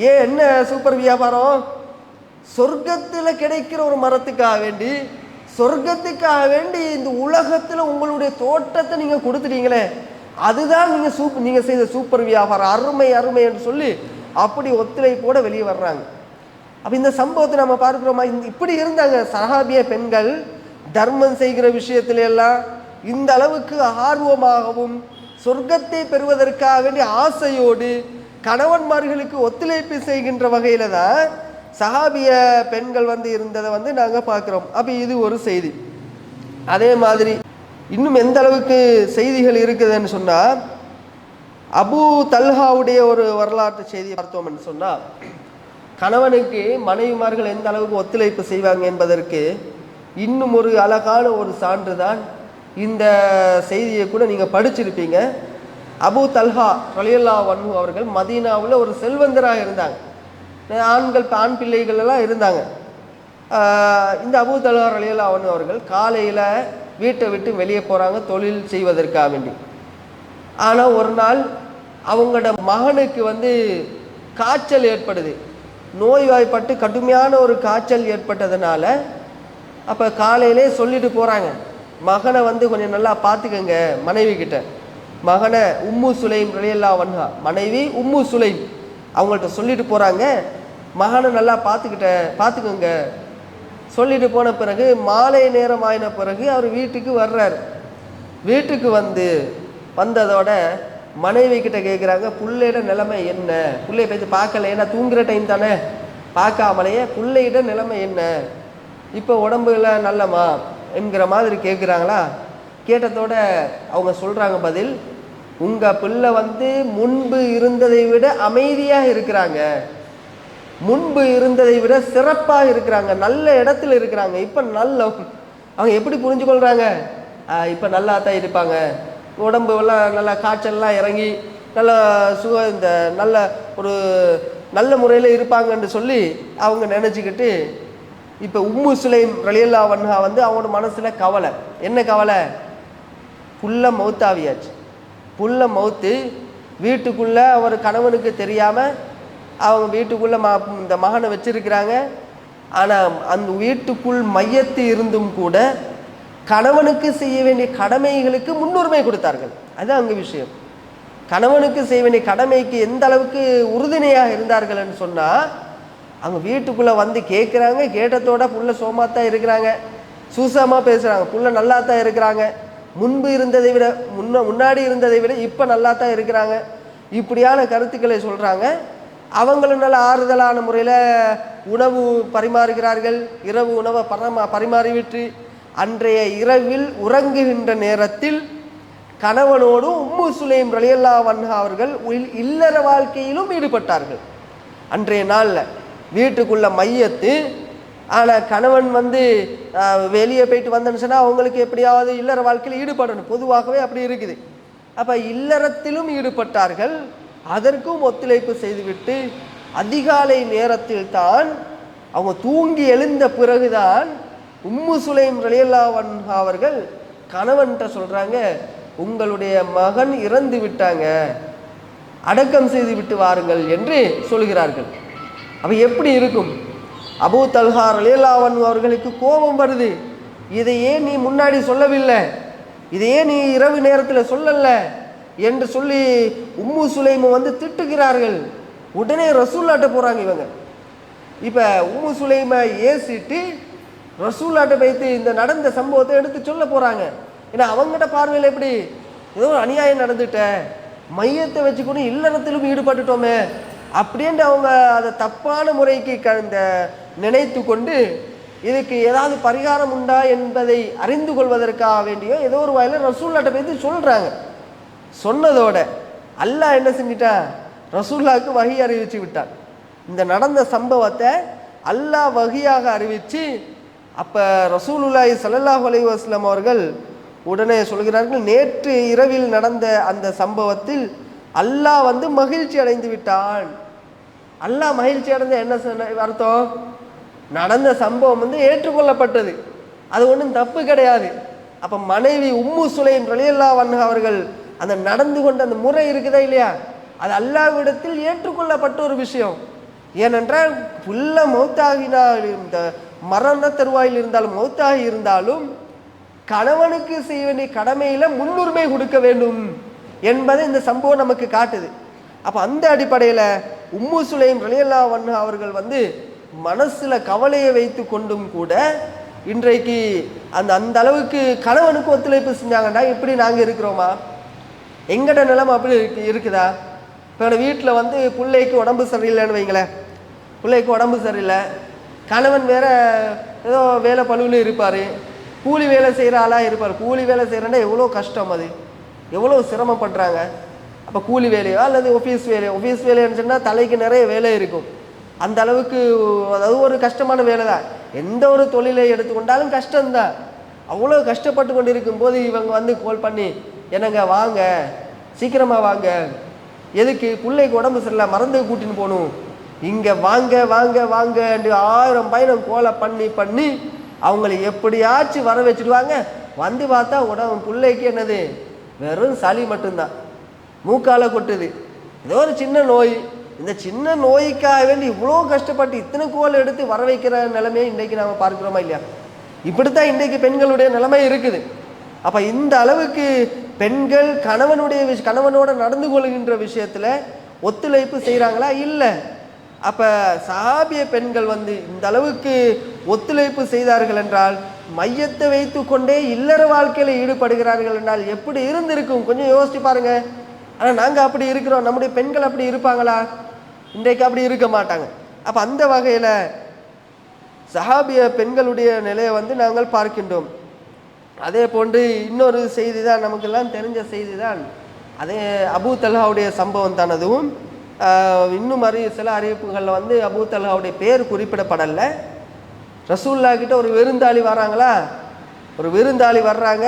ஏன், என்ன சூப்பர் வியாபாரம்? சொர்க்கத்தில் கிடைக்கிற ஒரு மரத்துக்காக வேண்டி, சொர்க்கத்துக்காக வேண்டி இந்த உலகத்தில் உங்களுடைய தோட்டத்தை நீங்கள் கொடுத்துட்டீங்களே, அதுதான் நீங்கள் செய்த சூப்பர் வியாபாரம், அருமை அருமை என்று சொல்லி அப்படி ஒத்துழைப்போட வெளியே வர்றாங்க. அப்போ இந்த சம்பவத்தை நம்ம பார்க்கிறோமா? இப்படி இருந்தாங்க சஹாபிய பெண்கள் தர்மம் செய்கிற விஷயத்துல எல்லாம் இந்த அளவுக்கு ஆர்வமாகவும் சொர்க்கத்தை பெறுவதற்காக வேண்டிய ஆசையோடு கணவன்மார்களுக்கு ஒத்துழைப்பு செய்கின்ற வகையில தான் சஹாபிய பெண்கள் வந்து இருந்ததை வந்து நாங்கள் பார்க்குறோம். அப்போ இது ஒரு செய்தி. அதே மாதிரி இன்னும் எந்த அளவுக்கு செய்திகள் இருக்குதுன்னு சொன்னால், அபூ தல்ஹாவுடைய ஒரு வரலாற்று செய்தியை பார்த்தோம்னு சொன்னால், கணவனுக்கு மனைவிமார்கள் எந்த அளவுக்கு ஒத்துழைப்பு செய்வாங்க என்பதற்கு இன்னும் ஒரு அழகான ஒரு சான்று தான் இந்த செய்தியை கூட நீங்கள் படிச்சிருப்பீங்க. அபூ தல்ஹா ரலியல்லாஹு அன்ஹு அவர்கள் மதீனாவில் ஒரு செல்வந்தராக இருந்தாங்க, ஆண் பிள்ளைகள் எல்லாம் இருந்தாங்க. இந்த அபூ தல்ஹா ரலியல்லாஹு அன்ஹு அவர்கள் காலையில் வீட்டை விட்டு வெளியே போகிறாங்க தொழில் செய்வதற்காக வேண்டி. ஆனால் ஒரு நாள் அவங்களோட மகனுக்கு வந்து காய்ச்சல் ஏற்படுது, நோய்வாய்ப்பட்டு கடுமையான ஒரு காய்ச்சல் ஏற்பட்டதுனால அப்போ காலையிலே சொல்லிட்டு போகிறாங்க, மகனை வந்து கொஞ்சம் நல்லா பார்த்துக்கங்க மனைவி கிட்ட. மகனை உம்மு சுலைம் ரலியல்லாஹு அன்ஹா மனைவி உம்மு சுலைம் அவங்கள்ட்ட சொல்லிட்டு போகிறாங்க, மகனை நல்லா பார்த்துக்கோங்க. சொல்லிட்டு போன பிறகு மாலை நேரம் ஆயின பிறகு அவர் வீட்டுக்கு வர்றார். வீட்டுக்கு வந்ததோட மனைவி கிட்ட கேட்குறாங்க, புள்ளையிட நிலைமை என்ன? புள்ளைய போய் பார்க்கல, ஏன்னா தூங்குற டைம் தானே, பார்க்காமலேயே புள்ளையிட நிலைமை என்ன, இப்போ உடம்புல நல்லமா என்கிற மாதிரி கேட்குறாங்களா. கேட்டதோட அவங்க சொல்கிறாங்க பதில், உங்கள் பிள்ளை வந்து முன்பு இருந்ததை விட அமைதியாக இருக்கிறாங்க, முன்பு இருந்ததை விட சிறப்பாக இருக்கிறாங்க, நல்ல இடத்துல இருக்கிறாங்க. இப்போ அவங்க எப்படி புரிஞ்சு கொள்கிறாங்க? இப்போ நல்லா தான் இருப்பாங்க, உடம்புலாம் நல்லா காய்ச்சல்லாம் இறங்கி நல்ல இந்த நல்ல முறையில் இருப்பாங்கன்னு சொல்லி அவங்க நினச்சிக்கிட்டு, இப்போ உம்மு சுலைம் ரலியல்லாஹு அன்ஹா வந்து அவங்களோட மனசில் கவலை. என்ன கவலை? புள்ள மௌத்தாவியாச்சு, புள்ள மௌத்து. வீட்டுக்குள்ளே அவர் கணவனுக்கு தெரியாமல் அவங்க வீட்டுக்குள்ளே இந்த மகனை வச்சிருக்கிறாங்க. ஆனால் அந்த வீட்டுக்குள் மையத்து இருந்தும் கூட கணவனுக்கு செய்ய வேண்டிய கடமைகளுக்கு முன்னுரிமை கொடுத்தார்கள். அதுதான் அங்கே விஷயம். கணவனுக்கு செய்ய வேண்டிய கடமைக்கு எந்த அளவுக்கு உறுதுணையாக இருந்தார்கள்னு சொன்னால், அவங்க வீட்டுக்குள்ளே வந்து கேட்குறாங்க, கேட்டதோட புள்ள சோமாத்தான் இருக்கிறாங்க, சூசமாக பேசுகிறாங்க, புள்ள நல்லா தான் இருக்கிறாங்க, முன்பு இருந்ததை விட முன்னாடி இருந்ததை விட இப்போ நல்லா தான் இருக்கிறாங்க, இப்படியான கருத்துக்களை சொல்கிறாங்க. அவங்களும் நல்ல ஆறுதலான முறையில் உணவு பரிமாறுகிறார்கள். இரவு உணவை பரிமாறிவிட்டு அன்றைய இரவில் உறங்குகின்ற நேரத்தில் கணவனோடு உம்மு சுலைம் ரலியல்லாஹு அன்ஹா அவர்கள் இல்லற வாழ்க்கையிலும் ஈடுபட்டார்கள். அன்றைய நாளில் வீட்டுக்குள்ள மையத்து, ஆனால் கணவன் வந்து வெளியே போயிட்டு வந்தேன்னு சொன்னால் அவங்களுக்கு எப்படியாவது இல்லற வாழ்க்கையில் ஈடுபடணும், பொதுவாகவே அப்படி இருக்குது. அப்போ இல்லறத்திலும் ஈடுபட்டார்கள். அதற்கும் ஒத்துழைப்பு செய்துவிட்டு அதிகாலை நேரத்தில் தான் அவங்க தூங்கி எழுந்த பிறகுதான் உம்மு சுலைம் ரலியல்லாஹு அன்ஹா அவர்கள் கணவன்கிட்ட சொல்கிறாங்க, உங்களுடைய மகன் இறந்து விட்டாங்க, அடக்கம் செய்து விட்டு வாருங்கள் என்று சொல்கிறார்கள். அப்போ எப்படி இருக்கும்? அபூ தல்ஹா ரலியல்லாஹு அன்ஹு அவர்களுக்கு கோபம் வருது. இதையே நீ முன்னாடி சொல்லவில்லை, இதையே நீ இரவு நேரத்தில் சொல்லல என்று சொல்லி உம்மு சுலைம் வந்து திட்டுகிறார்கள். உடனே ரசூல்லாட்ட போகிறாங்க இவங்க. இப்போ உம்மு சுலைமை ஏசிட்டு ரசூல்லாட்ட வைத்து இந்த நடந்த சம்பவத்தை எடுத்து சொல்ல போகிறாங்க. ஏன்னா அவங்ககிட்ட பார்வையில் எப்படி ஏதோ ஒரு அநியாயம் நடந்துட்ட, மையத்தை வச்சுக்கொண்டு இல்லறத்திலும் ஈடுபட்டுட்டோமே அப்படின்ட்டு அவங்க அதை தப்பான முறைக்கு இந்த நினைத்து கொண்டு இதுக்கு ஏதாவது பரிகாரம் உண்டா என்பதை அறிந்து கொள்வதற்காக வேண்டியோ ஏதோ ஒரு வாயில ரசூல்லாட்ட போய் சொல்கிறாங்க. சொன்னதோட அல்லாஹ் என்ன செஞ்சிட்டான், ரசூல்லாவுக்கு வஹி அறிவிச்சு விட்டான். இந்த நடந்த சம்பவத்தை அல்லாஹ் வஹியாக அறிவித்து அப்போ ரசூலுல்லாஹி ஸல்லல்லாஹு அலைஹி வஸல்லம் அவர்கள் உடனே சொல்கிறார்கள், நேற்று இரவில் நடந்த அந்த சம்பவத்தில் அல்லாஹ் வந்து மகிழ்ச்சி அடைந்து விட்டான். அல்லாஹ் மகிழ்ச்சி அடைந்த என்ன அர்த்தம்? நடந்த சம்பவம் வந்து ஏற்றுக்கொள்ளப்பட்டது, அது ஒன்றும் தப்பு கிடையாது. அப்போ மனைவி உம்மு சுலைம் ரலியல்லாஹு அன்ஹா அவர்கள் அந்த நடந்து கொண்ட அந்த முறை இருக்குதா இல்லையா, அது அல்லாஹ்விடத்தில் ஏற்றுக்கொள்ளப்பட்ட ஒரு விஷயம். ஏனென்றால் புல்ல மௌத்தாகினால், இந்த மரண தருவாயில் இருந்தாலும் மௌத்தாகி இருந்தாலும் கணவனுக்கு செய்ய வேண்டிய கடமையில் முன்னுரிமை கொடுக்க வேண்டும் என்பதை இந்த சம்பவம் நமக்கு காட்டுது. அப்போ அந்த அடிப்படையில் உம்மு சுலைம் ரலியல்லாஹு அன்ஹா அவர்கள் வந்து மனசில் கவலையை வைத்து கொண்டும் கூட இன்றைக்கு அந்த அளவுக்கு கணவனுக்கு ஒத்துழைப்பு செஞ்சாங்கண்டா எப்படி நாங்கள் இருக்கிறோமா? எங்கட நிலைமை அப்படி இருக்குதா? இப்போ வீட்டில் வந்து பிள்ளைக்கு உடம்பு சரியில்லைன்னு வைங்களேன், பிள்ளைக்கு உடம்பு சரியில்லை, கணவன் வேற ஏதோ வேலை பழுவில் இருப்பார், கூலி வேலை செய்கிற ஆளாக இருப்பார். கூலி வேலை செய்கிறேன்னா எவ்வளோ கஷ்டம், அது எவ்வளோ சிரமப்படுறாங்க. அப்போ கூலி வேலையோ அல்லது ஆஃபீஸ் வேலைன்னு சொன்னால் தலைக்கு நிறைய வேலை இருக்கும். அந்த அளவுக்கு அதாவது ஒரு கஷ்டமான வேலை தான். எந்த ஒரு தொழிலை எடுத்துக்கொண்டாலும் கஷ்டம்தான். அவ்வளோ கஷ்டப்பட்டு கொண்டு இருக்கும்போது இவங்க வந்து கால் பண்ணி, என்னங்க வாங்க, சீக்கிரமாக வாங்க, எதுக்கு பிள்ளைக்கு உடம்பு சரியில்லை, மறந்து கூட்டின்னு போகணும், இங்கே வாங்க வாங்க வாங்க என்று 1000 பயணம் கோலை பண்ணி அவங்களை எப்படியாச்சும் வர வச்சுடுவாங்க. வந்து பார்த்தா பிள்ளைக்கு என்னது, வெறும் சளி மட்டும்தான், மூக்கால கொட்டுது, ஏதோ ஒரு சின்ன நோய். இந்த சின்ன நோய்க்காக வேண்டி இவ்வளோ கஷ்டப்பட்டு இத்தனை கோல் எடுத்து வர வைக்கிற நிலைமையை இன்றைக்கு நாம் பார்க்கிறோமா இல்லையா? இப்படித்தான் இன்றைக்கு பெண்களுடைய நிலைமை இருக்குது. அப்போ இந்த அளவுக்கு பெண்கள் கணவனோட நடந்து கொள்கின்ற விஷயத்தில் ஒத்துழைப்பு செய்கிறாங்களா? இல்லை. அப்போ சஹாபிய பெண்கள் வந்து இந்த அளவுக்கு ஒத்துழைப்பு செய்தார்கள் என்றால், மையத்தை வைத்து கொண்டே இல்லற வாழ்க்கையில் ஈடுபடுகிறார்கள் என்றால் எப்படி இருந்திருக்கும் கொஞ்சம் யோசிச்சு பாருங்க. ஆனால் நாங்கள் அப்படி இருக்கிறோம், நம்முடைய பெண்கள் அப்படி இருப்பாங்களா? இன்றைக்கு அப்படி இருக்க மாட்டாங்க. அப்போ அந்த வகையில் சஹாபிய பெண்களுடைய நிலையை வந்து நாங்கள் பார்க்கின்றோம். அதே போன்று இன்னொரு செய்தி தான், நமக்கெல்லாம் தெரிஞ்ச செய்தி தான், அதே அபூ தல்ஹாவுடைய சம்பவம் தான். அதுவும் இன்னும் சில அறிவிப்புகளில் வந்து அபூ தல்ஹாவுடைய பேர் குறிப்பிடப்படலை. ரசூல்லா கிட்ட ஒரு விருந்தாளி வராங்களா, ஒரு விருந்தாளி வர்றாங்க,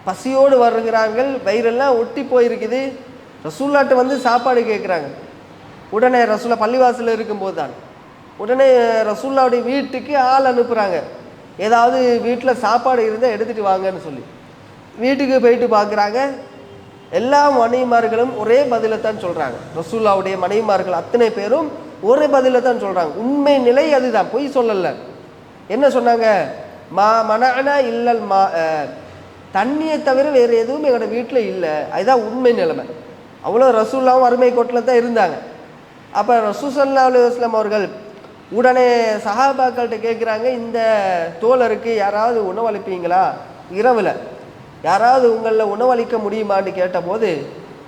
பசியோடு வருகிறார்கள், வயிறெல்லாம் ஒட்டி போயிருக்குது. ரசூல்லாட்ட வந்து சாப்பாடு கேட்குறாங்க. உடனே ரசூல்லா பள்ளிவாசலில் இருக்கும்போது தான் உடனே ரசூல்லாவுடைய வீட்டுக்கு ஆள் அனுப்புகிறாங்க, ஏதாவது வீட்டில் சாப்பாடு இருந்தால் எடுத்துகிட்டு வாங்கன்னு சொல்லி. வீட்டுக்கு போயிட்டு பார்க்குறாங்க, எல்லா மனைவிமார்களும் ஒரே பதிலை தான் சொல்கிறாங்க. ரசூல்லாவுடைய மனைவிமார்கள் அத்தனை பேரும் ஒரே பதிலை தான் சொல்கிறாங்க. உண்மை நிலை அதுதான், பொய் சொல்லலை. என்ன சொன்னாங்க? மனஅனா இல்லல் மா, தண்ணியை தவிர வேறு எதுவும் எங்களோட வீட்டில் இல்லை. அதுதான் உண்மை நிலைமை. அவ்வளோ ரசூல்லாவும் அருமை கோட்டில் தான் இருந்தாங்க. அப்போ ரசூல் ஸல்லல்லாஹு அலைஹி வஸல்லம் அவர்கள் உடனே சஹாபாக்கள்கிட்ட கேட்குறாங்க, இந்த தோழருக்கு யாராவது உணவளிப்பீங்களா, இரவில் யாராவது உங்களில் உணவளிக்க முடியுமான்னு கேட்டபோது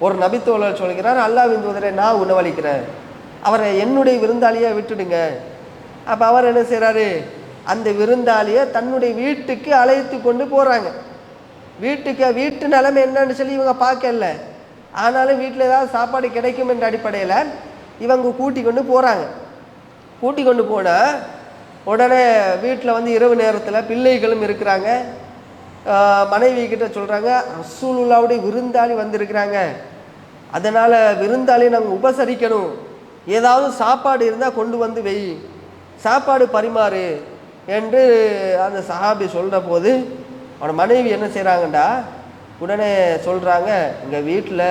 ஒரு நபித்தோழர் சொல்கிறார், அல்லாஹ்வின் தூதரே நான் உணவளிக்கிறேன், அவரை என்னுடைய விருந்தாளியை விட்டுடுங்க. அப்போ அவர் என்ன செய்கிறாரு, அந்த விருந்தாளியை தன்னுடைய வீட்டுக்கு அழைத்து கொண்டு போகிறாங்க. வீட்டு நிலைமை என்னன்னு சொல்லி இவங்க பார்க்கல, ஆனாலும் வீட்டில் ஏதாவது சாப்பாடு கிடைக்கும் என்ற அடிப்படையில் இவங்க கூட்டி கொண்டு போகிறாங்க. கூட்டி கொண்டு போனால் உடனே வீட்டில் வந்து இரவு நேரத்தில் பிள்ளைகளும் இருக்கிறாங்க. மனைவி கிட்ட சொல்கிறாங்க, ரசூலுல்லாவுடைய விருந்தாளி வந்திருக்கிறாங்க, அதனால் விருந்தாளியை நாங்கள் உபசரிக்கணும், ஏதாவது சாப்பாடு இருந்தால் கொண்டு வந்து வெய், சாப்பாடு பரிமாறு என்று அந்த சஹாபி சொல்கிற போது அவனோட மனைவி என்ன செய்கிறாங்கண்டா, உடனே சொல்கிறாங்க, எங்கள் வீட்டில்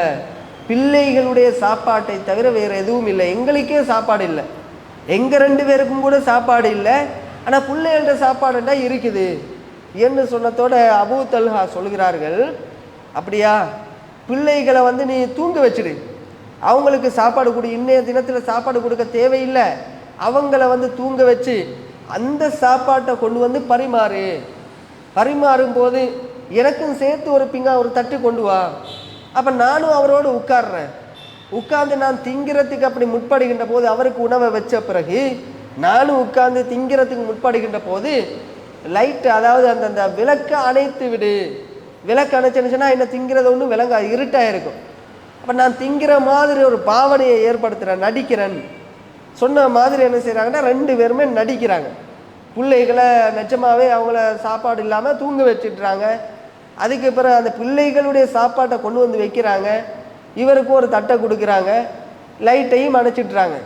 பிள்ளைகளுடைய சாப்பாட்டை தவிர வேறு எதுவும் இல்லை, எங்களுக்கே சாப்பாடு இல்லை, எங்கள் 2 பேருக்கும் கூட சாப்பாடு இல்லை, ஆனால் பிள்ளைகளோட சாப்பாடுண்டா இருக்குது என்று சொன்னதோட அபூ தல்ஹா சொல்கிறார்கள், அப்படியா, பிள்ளைகளை வந்து நீ தூங்க வச்சிடு, அவங்களுக்கு சாப்பாடு கொடு, இன்னைய தினத்தில் சாப்பாடு கொடுக்க தேவையில்லை, அவங்கள வந்து தூங்க வச்சு அந்த சாப்பாட்டை கொண்டு வந்து பரிமாறும் போது எனக்கும் சேர்த்து ஒரு தட்டு கொண்டு வா. அப்போ நானும் அவரோடு உட்கார்றேன், உட்கார்ந்து நான் திங்கிறதுக்கு அப்படி முற்படுகின்ற போது, அவருக்கு உணவை வச்ச பிறகு நானும் உட்கார்ந்து திங்கிறதுக்கு முற்படுகின்ற போது லைட்டு, அதாவது அந்த விளக்கை அணைத்து விடு, விளக்கு அணைச்சுன்னா என்ன திங்கிறத ஒன்றும் விளங்க இருட்டாக இருக்கும். அப்போ நான் திங்கிற மாதிரி ஒரு பாவனையை ஏற்படுத்துகிறேன், நடிக்கிறேன் சொன்ன மாதிரி என்ன செய்கிறாங்கன்னா 2 பேருமே நடிக்கிறாங்க. பிள்ளைகளை நிஜமாவே அவங்கள சாப்பாடு இல்லாமல் தூங்க வச்சுட்றாங்க. அதுக்கு பிறகு அந்த பிள்ளைகளுடைய சாப்பாட்டை கொண்டு வந்து வைக்கிறாங்க, இவருக்கும் ஒரு தட்டை கொடுக்குறாங்க, லைட்டையும் அணைச்சிட்றாங்க,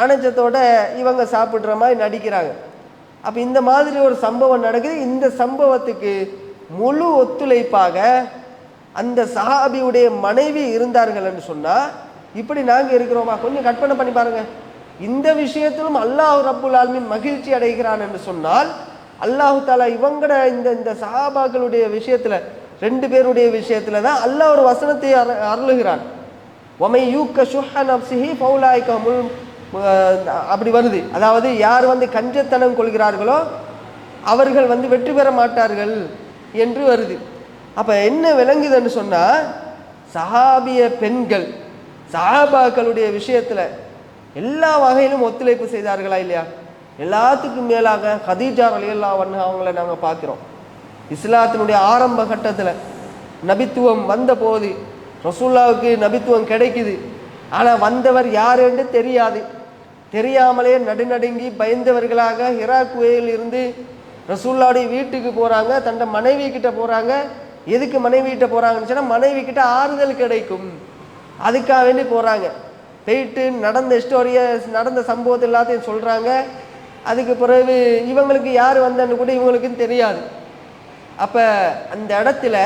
அணைச்சத்தோட இவங்க சாப்பிட்ற மாதிரி நடிக்கிறாங்க. அப்போ இந்த மாதிரி ஒரு சம்பவம் நடக்குது. இந்த சம்பவத்துக்கு முழு ஒத்துழைப்பாக அந்த சஹாபியுடைய மனைவி இருந்தார்கள் என்று சொன்னால் இப்படி நாங்கள் இருக்கிறோமா? கொஞ்சம் கற்பனை பண்ணி பாருங்க. இந்த விஷயத்திலும் அல்லாஹ் ரப்புல் ஆலமீன் மகிழ்ச்சி அடைகிறான் என்று சொன்னால், அல்லாஹு தாலா இவங்கட இந்த சஹாபாக்களுடைய விஷயத்தில் 2 பேருடைய விஷயத்தில் தான் அல்லாஹ் ஒரு வசனத்தை அருளுகிறான். ஒமை யூக்க ஷுஹ நப்சிஹி ஃபௌலாயிக முல், அப்படி வருது. அதாவது யார் வந்து கஞ்சத்தனம் கொள்கிறார்களோ அவர்கள் வந்து வெற்றி பெற மாட்டார்கள் என்று வருது. அப்போ என்ன விளங்குதுன்னு சொன்னால், சஹாபிய பெண்கள் சஹாபாக்களுடைய விஷயத்தில் எல்லா வகையிலும் ஒத்துழைப்பு செய்தார்களா இல்லையா? எல்லாத்துக்கும் மேலாக ஹதீஜா ரலியல்லாஹு அன்ஹா அவங்கள நாங்கள் பார்க்குறோம். இஸ்லாத்தினுடைய ஆரம்ப கட்டத்தில் நபித்துவம் வந்த போது ரசூலுல்லாவுக்கு நபித்துவம் கிடைக்குது, ஆனால் வந்தவர் யார் என்று தெரியாது. தெரியாமலே நடுநடுங்கி பயந்தவர்களாக ஹிரா குகையில் இருந்து ரசூலுல்லாவுடைய வீட்டுக்கு போகிறாங்க, தன்னை மனைவி கிட்ட போகிறாங்க. எதுக்கு மனைவி கிட்ட போகிறாங்கன்னு சொன்னால், மனைவி கிட்ட ஆறுதல் கிடைக்கும், அதுக்காக வேண்டி போகிறாங்க. போயிட்டு நடந்த ஸ்டோரியை, நடந்த சம்பவத்தை எல்லாத்தையும் சொல்கிறாங்க. அதுக்கு பிறகு இவங்களுக்கு யார் வந்தன்னு கூட இவங்களுக்கும் தெரியாது. அப்போ அந்த இடத்துல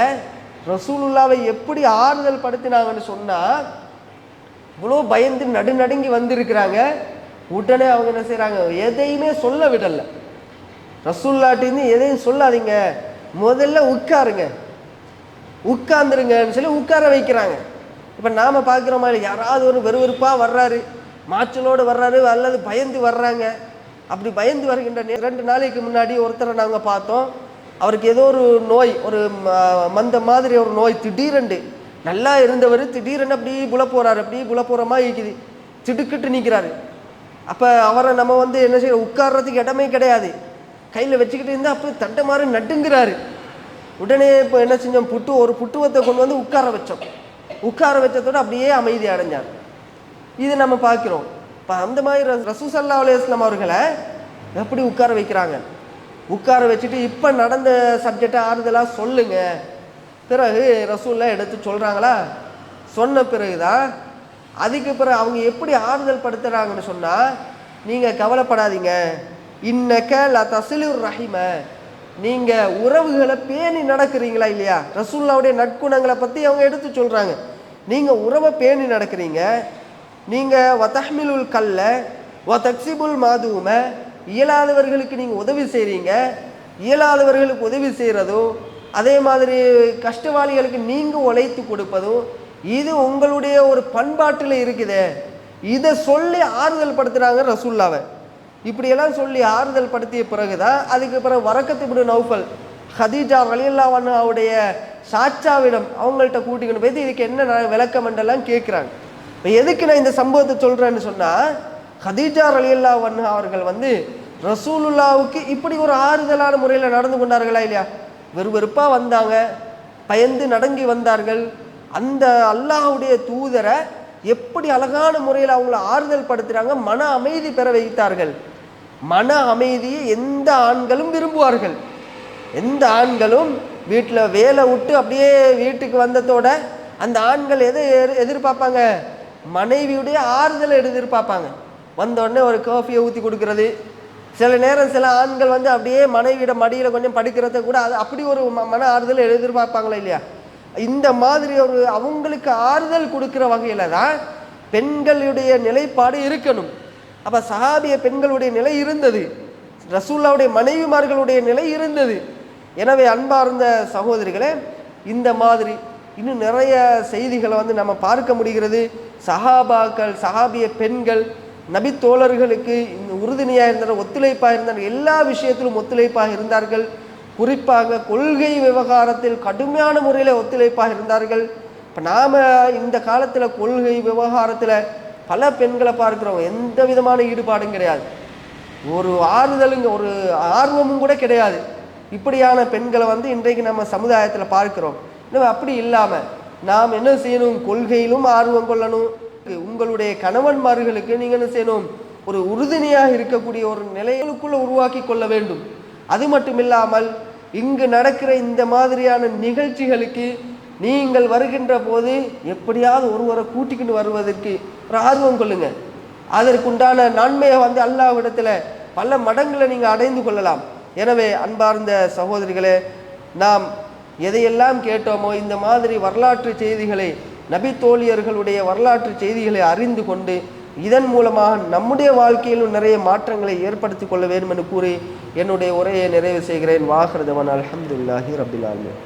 ரசூலுல்லாவை எப்படி ஆறுதல் படுத்தினாங்கன்னு சொன்னால், இவ்வளோ பயந்து நடுநடுங்கி வந்திருக்கிறாங்க. உடனே அவங்க என்ன செய்கிறாங்க, எதையுமே சொல்ல விடலை. ரசூலுல்லாட்டின்னு எதையும் சொல்லாதீங்க, முதல்ல உட்கார்ந்துருங்கன்னு சொல்லி உட்கார வைக்கிறாங்க. இப்போ நாம் பார்க்குற மாதிரி யாராவது ஒரு வெறுவெறுப்பாக வர்றாரு, மாச்சலோடு வர்றாரு, அல்லது பயந்து வர்றாங்க. அப்படி பயந்து வருகின்ற 2 நாளைக்கு முன்னாடி ஒருத்தரை நாங்கள் பார்த்தோம். அவருக்கு ஏதோ ஒரு நோய், ஒரு மந்த மாதிரி ஒரு நோய், திடீரென்று நல்லா இருந்தவர் திடீரென்று அப்படி புல போகிறாரு, அப்படி புல போகிற மாதிரி இருக்குது, திடுக்கிட்டு நிற்கிறாரு. அப்போ அவரை நம்ம வந்து என்ன செய்ய, உட்கார்றதுக்கு இடமே கிடையாது, கையில் வச்சுக்கிட்டு இருந்தால் அப்போ தட்டை மாதிரி நட்டுங்கிறாரு. உடனே இப்போ என்ன செஞ்சோம், ஒரு புட்டுவத்தை கொண்டு வந்து உட்கார வச்சோம். உட்கார வச்சதோடு அப்படியே அமைதி அடைஞ்சார். இது நம்ம பார்க்குறோம். இப்போ அந்த மாதிரி ரசூல் ஸல்லல்லாஹு அலைஹி வஸல்லம் அவர்களை எப்படி உட்கார வைக்கிறாங்க, உட்கார வச்சுட்டு இப்போ நடந்த சப்ஜெக்டை ஆறுதலாக சொல்லுங்க. பிறகு ரசூல்லாம் எடுத்து சொல்கிறாங்களா, சொன்ன பிறகு தான் அதுக்கு பிறகு அவங்க எப்படி ஆறுதல் படுத்துகிறாங்கன்னு சொன்னால், நீங்கள் கவலைப்படாதீங்க, இன்னக்க லா தஸிலுர் ரஹிம, நீங்கள் உறவுகளை பேணி நடக்கிறீங்களா இல்லையா? ரசூலுல்லாவுடைய நற்குணங்களை பற்றி அவங்க எடுத்து சொல்கிறாங்க. நீங்கள் உறவை பேணி நடக்கிறீங்க, நீங்கள் வதஹ்மிலுல் கல்ல வதக்ஸிபுல் மாதூம, இயலாதவர்களுக்கு நீங்கள் உதவி செய்கிறீங்க, இயலாதவர்களுக்கு உதவி செய்கிறதும், அதே மாதிரி கஷ்டவாளிகளுக்கு நீங்கள் உழைத்து கொடுப்பதும், இது உங்களுடைய ஒரு பண்பாட்டில் இருக்குதே. இதை சொல்லி ஆறுதல் படுத்துகிறாங்க ரசூல்லாவை. இப்படியெல்லாம் சொல்லி ஆறுதல் படுத்திய பிறகுதான் அதுக்கு பிறகு வரக்கத்து இப்னு நௌஃபல் ஹதீஜா ரலியல்லாஹு அன்ஹாவுடைய சாச்சாவிடம் அவங்கள்ட்ட கூட்டிக்கணும் போய் இதுக்கு என்ன விளக்கம் என்றெல்லாம் கேட்குறாங்க. இப்போ எதுக்கு நான் இந்த சம்பவத்தை சொல்கிறேன்னு சொன்னால், ஹதீஜா ரலியல்லாஹு அன்ஹா அவர்கள் ரசூலுல்லாவுக்கு இப்படி ஒரு ஆறுதலான முறையில் நடந்து கொண்டார்களா இல்லையா? வெறுப்பாக வந்தாங்க, பயந்து நடங்கி வந்தார்கள். அந்த அல்லாஹ்வுடைய தூதரை எப்படி அழகான முறையில் அவங்கள ஆறுதல் படுத்துகிறாங்க, மன அமைதி பெற வைத்தார்கள். மன அமைதியை எந்த ஆண்களும் விரும்புவார்கள். எந்த ஆண்களும் வீட்டில் வேலை விட்டு அப்படியே வீட்டுக்கு வந்ததோட அந்த ஆண்கள் எதை எதிர்பார்ப்பாங்க? மனைவியுடைய ஆறுதலை எதிர்பார்ப்பாங்க. வந்தோடனே ஒரு காஃபியை ஊற்றி கொடுக்கறது. சில நேரம் சில ஆண்கள் அப்படியே மனைவியோட மடியில் கொஞ்சம் படுக்கிறத கூட அது அப்படி ஒரு மன ஆறுதலை எதிர்பார்ப்பாங்களா இல்லையா? இந்த மாதிரி ஒரு அவங்களுக்கு ஆறுதல் கொடுக்குற வகையில் தான் பெண்களுடைய நிலைப்பாடு இருக்கணும். அப்போ சஹாபிய பெண்களுடைய நிலை இருந்தது, ரசூல்லாவுடைய மனைவிமார்களுடைய நிலை இருந்தது. எனவே அன்பார்ந்த சகோதரிகளே, இந்த மாதிரி இன்னும் நிறைய செய்திகளை நம்ம பார்க்க முடிகிறது. சஹாபாக்கள், சஹாபிய பெண்கள் நபித்தோழர்களுக்கு உறுதுணையாக இருந்தார்கள், ஒத்துழைப்பாக இருந்தார்கள், எல்லா விஷயத்திலும் ஒத்துழைப்பாக இருந்தார்கள். குறிப்பாக கொள்கை விவகாரத்தில் கடுமையான முறையில் ஒத்துழைப்பாக இருந்தார்கள். இப்போ நாம் இந்த காலத்தில் கொள்கை விவகாரத்தில் பல பெண்களை பார்க்குறோம், எந்த விதமான ஈடுபாடும் கிடையாது, ஒரு ஆறுதலுங்க ஒரு ஆர்வமும் கூட கிடையாது. இப்படியான பெண்களை இன்றைக்கு நம்ம சமுதாயத்தில் பார்க்கிறோம். இன்னும் அப்படி இல்லாமல் நாம் என்ன செய்யணும்? கொள்கையிலும் ஆர்வம் கொள்ளணும். உங்களுடைய கணவன்மார்களுக்கு நீங்கள் என்ன செய்யணும்? ஒரு உறுதுணையாக இருக்கக்கூடிய ஒரு நிலைகளுக்குள்ள உருவாக்கி கொள்ள வேண்டும். அது மட்டும் இல்லாமல் இங்கு நடக்கிற இந்த மாதிரியான நிகழ்ச்சிகளுக்கு நீங்கள் வருகின்ற போது எப்படியாவது ஒருவரை கூட்டிக்கிட்டு வருவதற்கு ஒரு ஆர்வம் கொள்ளுங்க. அதற்குண்டான நன்மையை அல்லாஹ்விடத்தில் பல மடங்களை நீங்கள் அடைந்து கொள்ளலாம். எனவே அன்பார்ந்த சகோதரிகளே, நாம் எதையெல்லாம் கேட்டோமோ இந்த மாதிரி வரலாற்று செய்திகளை, நபி தோழியர்களுடைய வரலாற்று செய்திகளை அறிந்து கொண்டு இதன் மூலமாக நம்முடைய வாழ்க்கையிலும் நிறைய மாற்றங்களை ஏற்படுத்தி கொள்ள வேண்டும் என்று கூறி என்னுடைய உரையை நிறைவு செய்கிறேன். வாஹிர் தவானா அல்ஹம்துலில்லாஹி ரப்பில் ஆலமீன்.